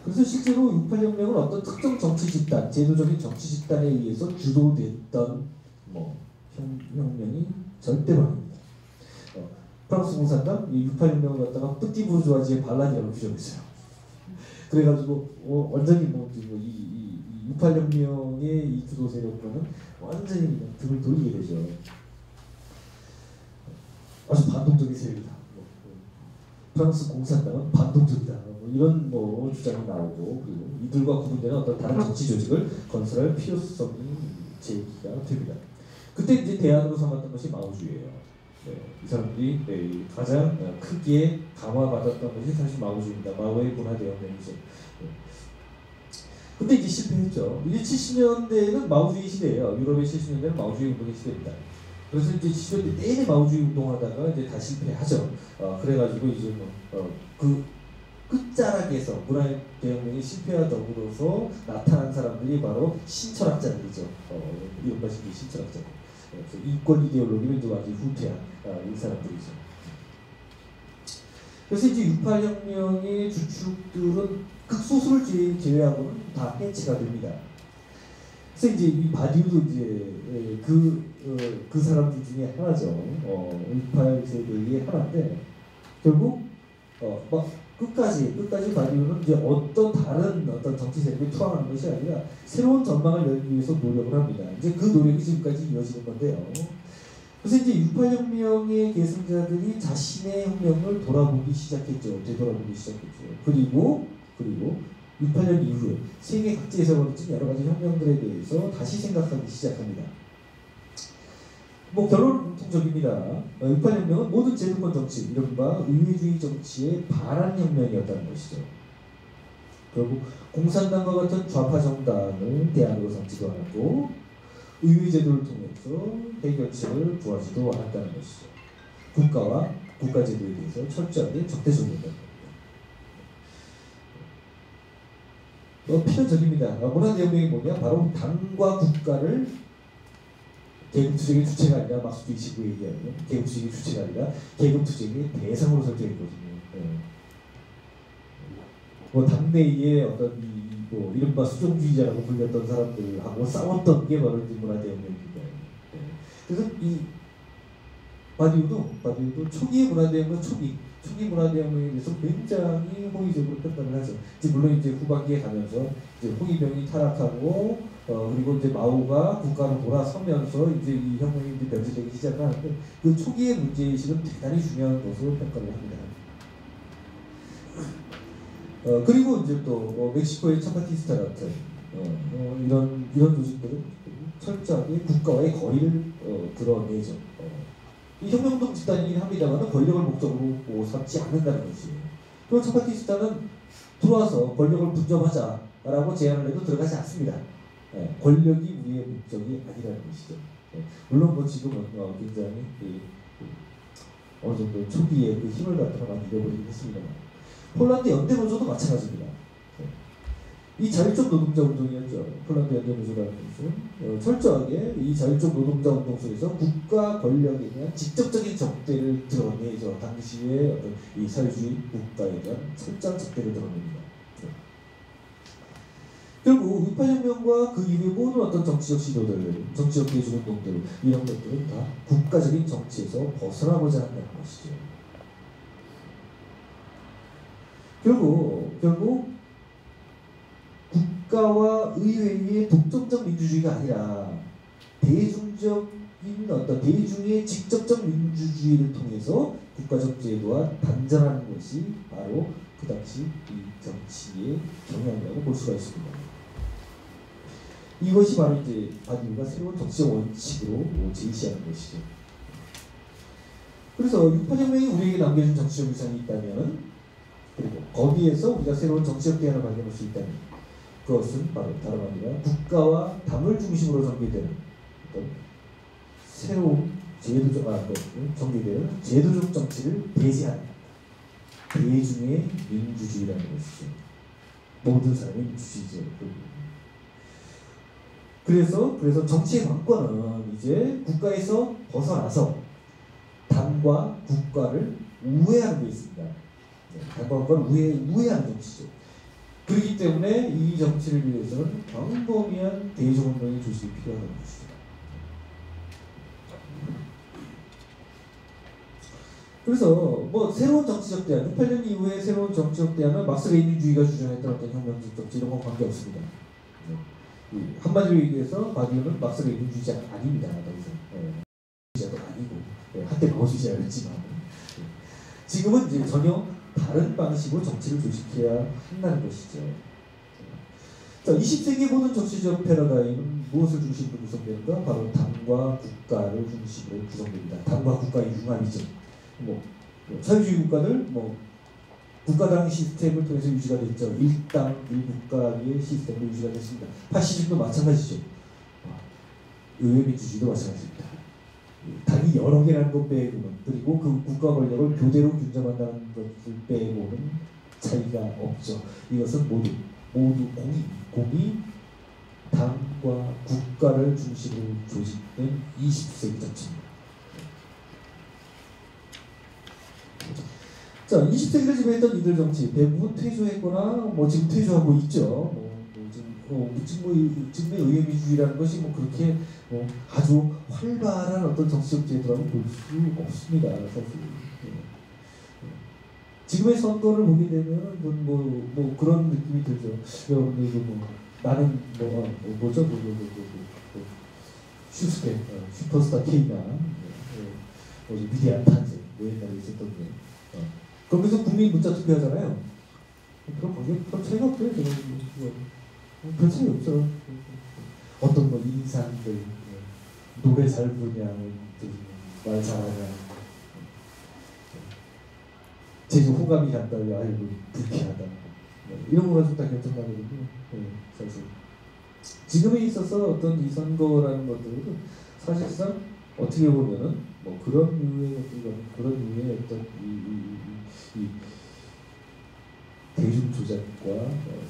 그래서 실제로 6.18혁명은 어떤 특정 정치 집단, 제도적인 정치 집단에 의해서 주도됐던 혁명이 절대로 아닙니다. 프랑스 공산당 6.18혁명을 갖다가 뿌띠부르주아지의 반란이라고 규정했어요. 그래가지고 완전히 6.18혁명의 이 주도 세력과는 완전히 등을 돌리게 되죠. 아주 반동적인 세력이다. 프랑스 공산당은 반동적이다. 이런 주장이 나오고 그리고 이들과 구분되는 어떤 다른 정치 조직을 건설할 필요성이 제기가 됩니다. 그때 이제 대안으로 삼았던 것이 마오주의예요. 이 사람들이 가장 크게 강화받았던 것이 사실 마오주의입니다. 마오의 문화대혁명이죠. 근데 이제 실패했죠. 이제 70년대에는 마오주의 시대예요. 유럽의 70년대는 마오주의 운동의 시대입니다. 그래서 이제 70년대 내내 마오주의 운동하다가 이제 다 실패하죠. 그래가지고 이제 그 끝자락에서 문화대혁명이 실패와 더불어서 나타난 사람들이 바로 신철학자들이죠. 이른바 신철학자들. 인권 이데올로기를 이제 완전히 후퇴한 이 사람들이죠. 그래서 이제 6.18혁명의 주축들은 극소수를 제외하고는 다 해체가 됩니다. 그래서 이제 이 바디우도 이제 그 사람들 중에 하나죠. 6.18 세대의 하나인데 결국 끝까지 바디우는 이제 다른 정치 세력에 투항하는 것이 아니라 새로운 전망을 열기 위해서 노력을 합니다. 이제 그 노력이 지금까지 이어지는 건데요. 그래서 이제 6.18혁명의 계승자들이 자신의 혁명을 되돌아보기 시작했죠. 그리고 6.18년 이후에 세계 각지에서 벌어진 여러 가지 혁명들에 대해서 다시 생각하기 시작합니다. 결론은 공통적입니다. 6.18혁명은 모든 제도권 정치, 이른바 의회주의 정치의 반환 혁명이었다는 것이죠. 결국 공산당과 같은 좌파 정당을 대안으로 삼지도 않았고 의회제도를 통해서 해결책을 구하지도 않았다는 것이죠. 국가와 국가제도에 대해서 철저하게 적대적이었다는 겁니다. 필연적입니다. 문화대혁명이 뭐냐? 바로 당과 국가를 계급투쟁의 주체가 아니라 막수도 29에 얘기하는 계급투쟁의 주체가 아니라 계급투쟁의 대상으로 설정했거든요. 당내에 어떤 이른바 수종주의자라고 불렸던 사람들하고 싸웠던 게 바로 문화대혁명입니다. 그래서 이 바디우도 초기의 문화대혁명 초기 문화대혁명에 대해서 굉장히 호의적으로 평가를 하죠. 물론 이제 후반기에 가면서 이제 홍위병이 타락하고 그리고 이제 마오가 국가로 돌아서면서 이제 이 혁명이 이제 변질되기 시작하는데 그 초기의 문제의식은 대단히 중요한 것으로 평가를 합니다. 그리고 이제 또 멕시코의 차파티스타 같은 이런 조직들은 철저하게 국가와의 거리를 드러내죠. 이 혁명운동 집단이긴 합니다만 권력을 목적으로 삼지 않는다는 것이에요. 또 차파티스타는 들어와서 권력을 분점하자라고 제안을 해도 들어가지 않습니다. 권력이 우리의 목적이 아니라는 것이죠. 물론 지금은 굉장히 어느 정도 초기에 그 힘을 갖다가 많이 잃어버리긴 했습니다만 폴란드 연대노조도 마찬가지입니다. 이 자율적 노동자 운동이었죠. 폴란드 연대노조라는 것은 철저하게 이 자율적 노동자 운동 속에서 국가 권력에 대한 직접적인 적대를 드러내죠. 당시의 어떤 이 사회주의 국가에 대한 철저한 적대를 드러냅니다. 결국 6.8혁명과 그 이후의 모든 어떤 정치적 시도들, 정치적 대중운동들 이런 것들은 다 국가적인 정치에서 벗어나고자 한다는 것이죠. 결국 국가와 의회의 독점적 민주주의가 아니라 대중적인 어떤 대중의 직접적 민주주의를 통해서 국가적 제도와 단절하는 것이 바로 그 당시 이 정치의 경향이라고 볼 수가 있습니다. 이것이 바로 이제 바디우가 새로운 정치적 원칙으로 제시하는 것이죠. 그래서 6.8혁명이 우리에게 남겨준 정치적 위상이 있다면, 그리고 거기에서 우리가 새로운 정치적 대안을 발견할 수 있다면, 그것은 바로 다름 아니라 국가와 당을 중심으로 전개되는 어떤 새로운 전개되는 제도적 정치를 배제한 대중의 민주주의라는 것이죠. 모든 사람의 민주주의죠. 그래서 정치의 관건은 이제 국가에서 벗어나서 당과 국가를 우회하는 데 있습니다. 당과 국가를 우회하는 정치죠. 그렇기 때문에 이 정치를 위해서는 광범위한 대중운동의 조직이 필요하다는 것이죠. 그래서 뭐 새로운 정치적 대안, 6.8년 이후에 새로운 정치적 대안은 막스 레닌주의가 주장했던 어떤 혁명적 정치 이런 건 관계없습니다. 한마디로 얘기해서 바디우는 막스 레닌주의자 아닙니다. 주의자도 아니고 한때 마오주의자였지만 지금은 이제 전혀 다른 방식으로 정치를 조직해야 한다는 것이죠. 자, 20세기의 모든 정치적 패러다임은 무엇을 중심으로 구성되는가? 바로 당과 국가를 중심으로 구성됩니다. 당과 국가의 융합이죠. 사회주의 국가들, 국가당 시스템을 통해서 유지가 됐죠. 일당, 일국가의 시스템으로 유지가 됐습니다. 파시즘도 마찬가지죠. 의회민주주의도 마찬가지입니다. 당이 여러 개라는 것 빼고는, 그리고 그 국가 권력을 교대로 균점한다는 것을 빼고는 차이가 없죠. 이것은 모두 공이 당과 국가를 중심으로 조직된 20세기 정치입니다. 자, 20세기를 지배했던 이들 정치 대부분 퇴조했거나 지금 퇴조하고 있죠. 지금의 의회민주주의라는 것이 그렇게 아주 활발한 어떤 정치적 제도라고 볼 수 없습니다. 사실. 지금의 선거를 보게 되면 그런 느낌이 들죠. 여러분들 나는 뭐죠? 슈퍼스타 K나 위대한 탄생 옛날에 있었던 게. 거기서 국민 문자 투표하잖아요. 그런 관계 별 차이가 없어요. 별 차이 없어. 어떤 인상들, 노래 잘 부르냐, 말 잘하냐, 제주 호감이 간다, 아이고 불쾌하다, 이런 거 가지고 다 결정나거든요. 사실 지금에 있어서 어떤 이 선거라는 것들은 사실상 어떻게 보면은 그런 유의 어떤 이 대중 조작과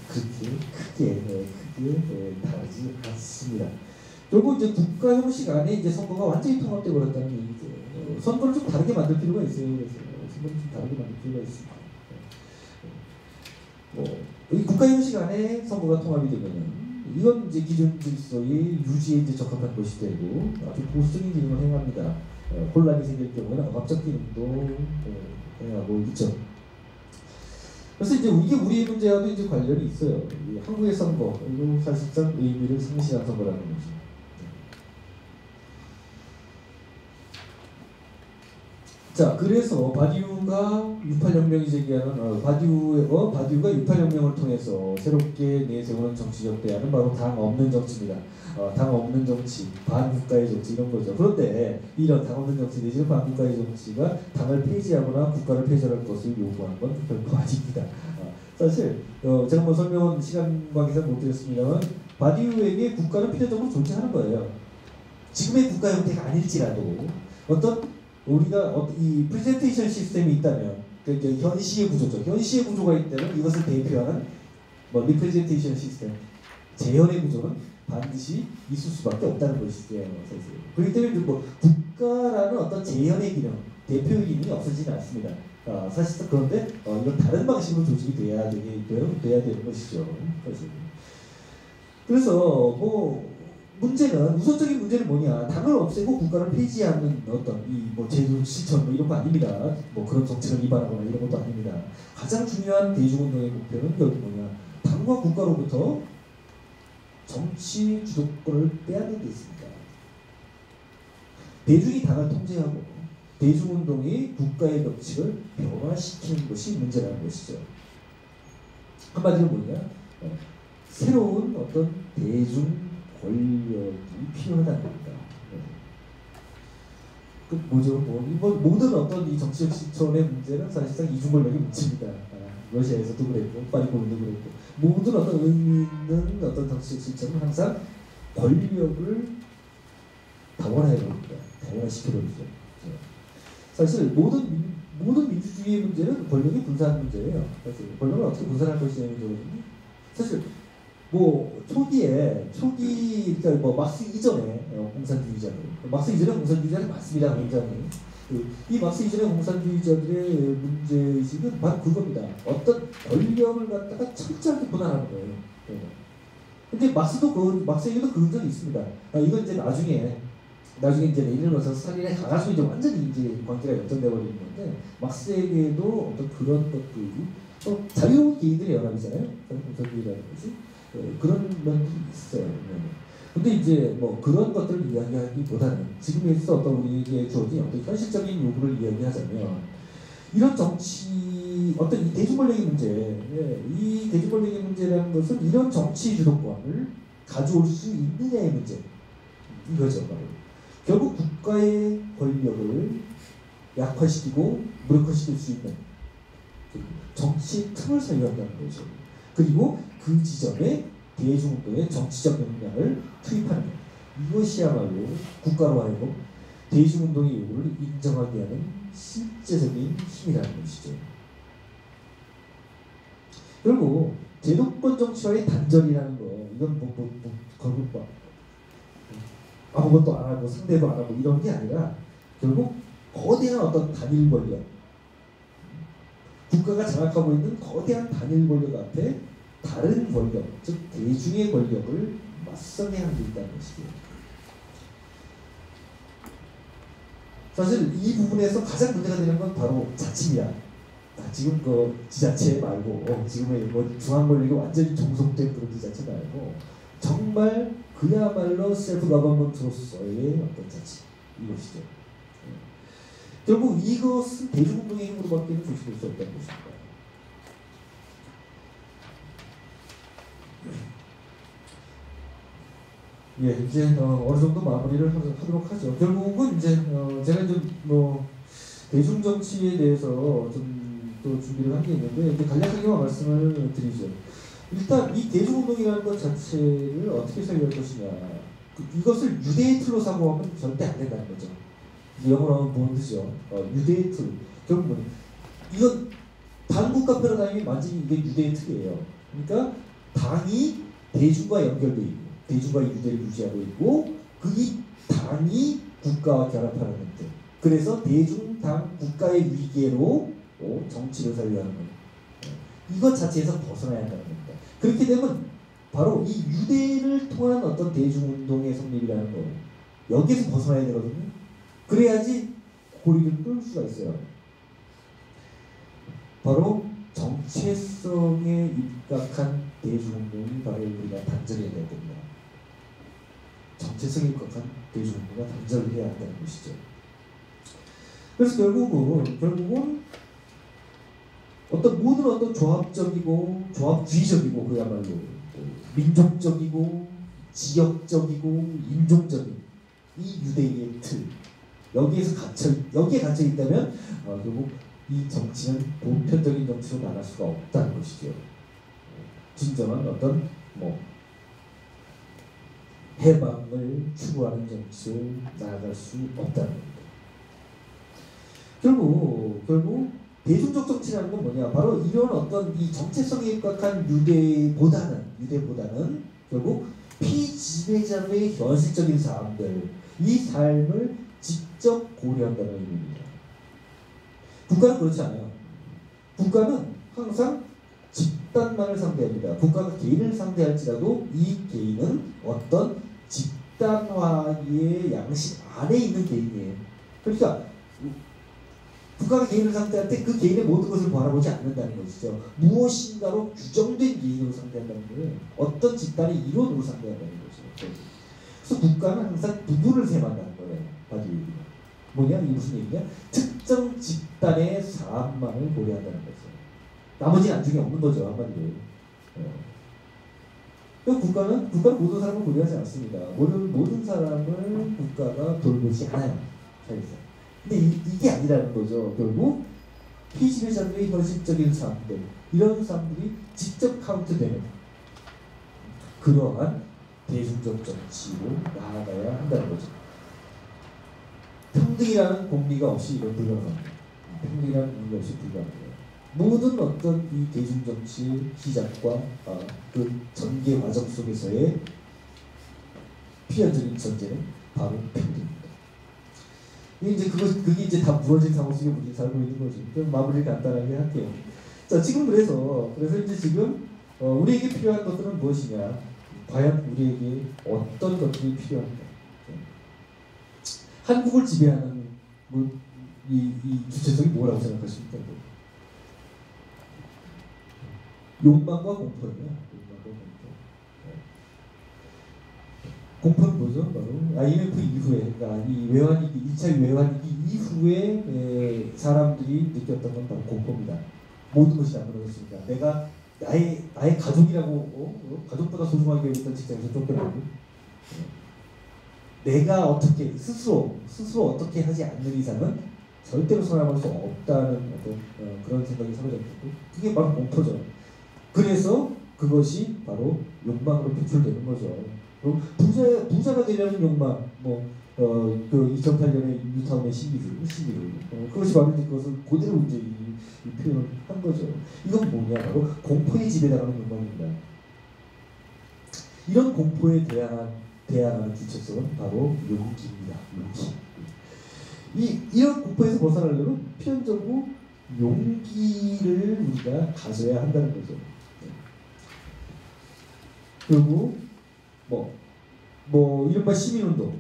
그렇게 크게 다르지 않습니다. 결국 이제 국가 형식 안에 이제 선거가 완전히 통합돼 버렸다는 얘기죠. 선거를 좀 다르게 만들 필요가 있어요. 그래서 선거를 좀 다르게 만들 필요가 있습니다. 이 국가 형식 안에 선거가 통합이 되면은 이건 이제 기존 질서의 유지에 이제 적합한 것이 되고 아주 보수적인 기능을 행합니다. 혼란이 생길 경우에는 억압적 기능도 행하고 있죠. 그래서 이제 이게 우리의 문제와도 이제 관련이 있어요. 한국의 선거, 이거 사실상 의미를 상실한 선거라는 거죠. 자, 그래서 바디우가 6.8혁명이 제기하는 바디우가 6.8혁명을 통해서 새롭게 내세우는 정치적 대안은 바로 당 없는 정치입니다. 당 없는 정치, 반국가의 정치 이런 거죠. 그런데 이런 당 없는 정치 내지는 반국가의 정치가 당을 폐지하거나 국가를 폐절할 것을 요구하는 건 별거 아닙니다. 사실 제가 설명은 시간 관계상 못 드렸습니다만 바디우에게 국가는 필연적으로 존재하는 거예요. 지금의 국가 형태가 아닐지라도 우리가 이 프레젠테이션 시스템이 있다면 현시의 구조죠. 현시의 구조가 있다면 이것을 대표하는 리프레젠테이션 시스템, 재현의 구조는 반드시 있을 수밖에 없다는 것이죠. 사실. 그렇기 때문에 국가라는 어떤 재현의 기능, 대표의 기능이 없어지지 않습니다. 사실상 그런데 이건 다른 방식으로 조직이 돼야 되는 것이죠. 사실. 그래서 뭐 문제는 우선적인 문제는 뭐냐? 당을 없애고 국가를 폐지하는 어떤 이 뭐 제도 실천 뭐 이런 거 아닙니다. 뭐 그런 정책을 위반하거나 이런 것도 아닙니다. 가장 중요한 대중운동의 목표는 결국 뭐냐? 당과 국가로부터 정치 주도권을 빼앗는 데 있습니다. 대중이 당을 통제하고 대중운동이 국가의 법칙을 변화시키는 것이 문제라는 것이죠. 한마디로 뭐냐? 새로운 어떤 대중 권력이 필요하다는 겁니다. 그 뭐죠? 모든 어떤 이 정치적 실천의 문제는 사실상 이중 권력의 문제입니다. 러시아에서도 그랬고, 파리공도 그랬고, 모든 어떤 의미 있는 어떤 정치적 실천은 항상 권력을 다원화해 버립니다. 다원화시켜 버리죠. 사실 모든 민주주의의 문제는 권력이 분산한 문제예요. 사실 권력을 어떻게 분산할 것이냐는 문제거든요. 사실 뭐 그러니까 뭐 막스 이전에 공산주의자들, 막스 이전에 공산주의자들 많습니다. 굉장히 이 막스 이전의 공산주의자들의 문제의식은 바로 그겁니다. 어떤 권력을 갖다가 철저하게 분할하는 거예요. 근데 막스에게도 그런 적이 있습니다. 이건 이제 나중에 이제 예를 들어서 스탈린의 가가지고 이제 완전히 이제 관계가 역전돼 버리는 건데, 막스에게도 어떤 그런 것들이 자유로운 개인들의 연합이잖아요. 공산주의라는 것이 그런 면도 있어요. 근데 이제 뭐 그런 것들을 이야기하기보다는 지금에서 어떤 우리에게 주어진 어떤 현실적인 요구를 이야기하자면, 이런 정치 어떤 이 대중권력의 문제, 이 대중권력의 문제라는 것은 이런 정치 주도권을 가져올 수 있느냐의 문제, 이거죠. 바로 결국 국가의 권력을 약화시키고 무력화시킬 수 있는 정치 틈을 살려한다는 거죠. 그리고 그 지점에 대중운동의 정치적 역량을 투입하는 것, 이것이야말로 국가로 하여금 대중운동의 요구를 인정하게 하는 실제적인 힘이라는 것이죠. 그리고 제도권 정치와의 단절이라는 거, 이건 결국 아무것도 안 하고 상대도 안 하고 이런 게 아니라 결국 거대한 어떤 단일 권력, 국가가 장악하고 있는 거대한 단일 권력 앞에 다른 권력, 즉 대중의 권력을 맞서게 하는 데 있다는 것이죠. 사실 이 부분에서 가장 문제가 되는 건 바로 자치입니다. 지금 그 지자체 말고, 지금의 뭐 중앙 권력이 완전히 종속된 그런 지자체 말고, 정말 그야말로 셀프 거버먼트로서의 어떤 자치, 이것이죠. 결국 이것은 대중운동의 힘으로밖에는 조직될 수 없다는 것입니다. 예, 이제 어느 정도 마무리를 하도록 하죠. 결국은 이제 제가 이제 뭐 대중 정치에 대해서 좀 또 준비를 한 게 있는데, 이제 간략하게 말씀을 드리죠. 일단 이 대중운동이라는 것 자체를 어떻게 설계할 것이냐, 이것을 유대의 틀로 사고하면 절대 안 된다는 거죠. 영어로 하면 본드죠. 유대의 틀. 결국 뭐냐, 이건 당국가 패러다임이 완전히 이게 유대의 틀이에요. 그러니까 당이 대중과 연결돼 있고, 대중과 유대를 유지하고 있고, 그 당이 국가와 결합하는 것들. 그래서 대중, 당, 국가의 위계로 정치를 살려하는 겁니다. 이것 자체에서 벗어나야 한다는 겁니다. 그렇게 되면 바로 이 유대를 통한 어떤 대중운동의 성립이라는 거, 여기에서 벗어나야 되거든요. 그래야지 고리를 끌 수가 있어요. 바로 정체성에 입각한 대중운동이 바로 우리가 단절해야 될 겁니다. 정체성에 입각한 대중운동과 단절을 해야 한다는 것이죠. 그래서 결국은 모든 어떤 조합적이고 조합주의적이고, 그야말로 민족적이고 지역적이고 인종적인 이 유대의 틀, 여기에 갇혀 있다면 결국 이 정치는 보편적인 정치로 나갈 수가 없다는 것이죠. 진정한 어떤 해방을 추구하는 정치로 나아갈 수 없다는 겁니다. 결국 대중적 정치라는 건 뭐냐? 바로 이런 어떤 이 정체성에 입각한 유대보다는 결국 피지배자의 현실적인 삶들, 이 삶을 직접 고려한다는 의미입니다. 국가는 그렇지 않아요. 국가는 항상 집단만을 상대합니다. 국가가 개인을 상대할지라도 이 개인은 어떤 집단화의 양식 안에 있는 개인이에요. 그러니까 국가가 개인을 상대할 때 그 개인의 모든 것을 바라보지 않는다는 것이죠. 무엇인가로 규정된 개인으로 상대한다는 거예요. 어떤 집단의 이론으로 상대한다는 거죠. 그래서 국가는 항상 부분을 세만다는 거예요. 바디웨이가. 뭐냐? 이게 무슨 얘기냐? 특정 집단의 사람만을 고려한다는 거죠. 나머지는 안중에 없는 거죠. 한마디로. 국가는 모든 사람을 고려하지 않습니다. 모든 사람을 국가가 돌보지 않아요. 사실상. 근데 이게 아니라는 거죠. 결국 피지배자들의 현실적인 사람들, 이런 사람들이 직접 카운트되는 그러한 대중적 정치로 나아가야 한다는 거죠. 평등이라는 공리가 없이 이건 불가능합니다. 평등이라는 공리가 없이 불가능합니다. 모든 어떤 이 대중정치의 시작과 그 전개 과정 속에서의 필연적인 전제는 바로 평등입니다. 그게 이제 다 무너진 상황 속에 우리 살고 있는 거죠. 그럼 마무리를 간단하게 할게요. 자, 지금 그래서 이제 지금 우리에게 필요한 것들은 무엇이냐? 과연 우리에게 어떤 것들이 필요한가? 한국을 지배하는 이 주체성이 뭐라고 생각하십니까? 욕망과 공포예요. 공포는 뭐죠? 바로 IMF 이후에, 그러니까 이 외환위기, 1차 외환위기 이후에 사람들이 느꼈던 건 바로 공포입니다. 모든 것이 안 무너졌으니까. 내가 나의 가족이라고 가족보다 소중하게 여겼던 직장에서 쫓겨나고, 내가 어떻게 스스로 어떻게 하지 않는 이상은 절대로 살아갈 수 없다는 어떤 그런 생각이 사로잡혔고, 그게 바로 공포죠. 그래서 그것이 바로 욕망으로 표출되는 거죠. 부자가 되려는 욕망, 그 2008년에 뉴타운의 시기를 그것이 바로 그것을 그대로 이제 이 표현을 한 거죠. 이건 뭐냐? 바로 공포에 지배당하는 욕망입니다. 이런 공포에 대항하는 주체성은 바로 용기입니다. 용기. 이런 공포에서 벗어나려면 필연적으로 용기를 우리가 가져야 한다는 거죠. 그리고 이른바 시민운동,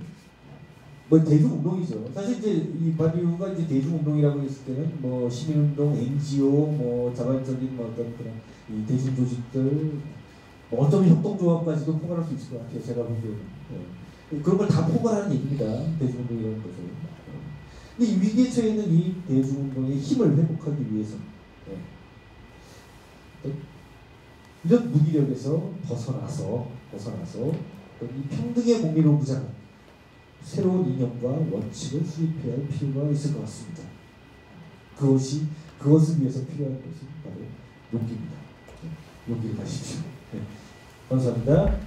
대중운동이죠. 사실 이제 이 바디우가 이제 대중운동이라고 했을 때는 시민운동, NGO, 자발적인 어떤 그런 이 대중조직들, 어쩌면 협동조합까지도 포괄할 수 있을 것 같아요. 제가 보기에는. 그런 걸 다 포괄하는 얘기입니다. 대중운동이라는 것을. 근데 이 위기에 처해 있는 이 대중운동의 힘을 회복하기 위해서 이런 무기력에서 벗어나서 이 평등의 공리로 무장한 새로운 이념과 원칙을 수립해야 할 필요가 있을 것 같습니다. 그것을 위해서 필요한 것이 바로 용기입니다. 용기를 가십시오. 감사합니다.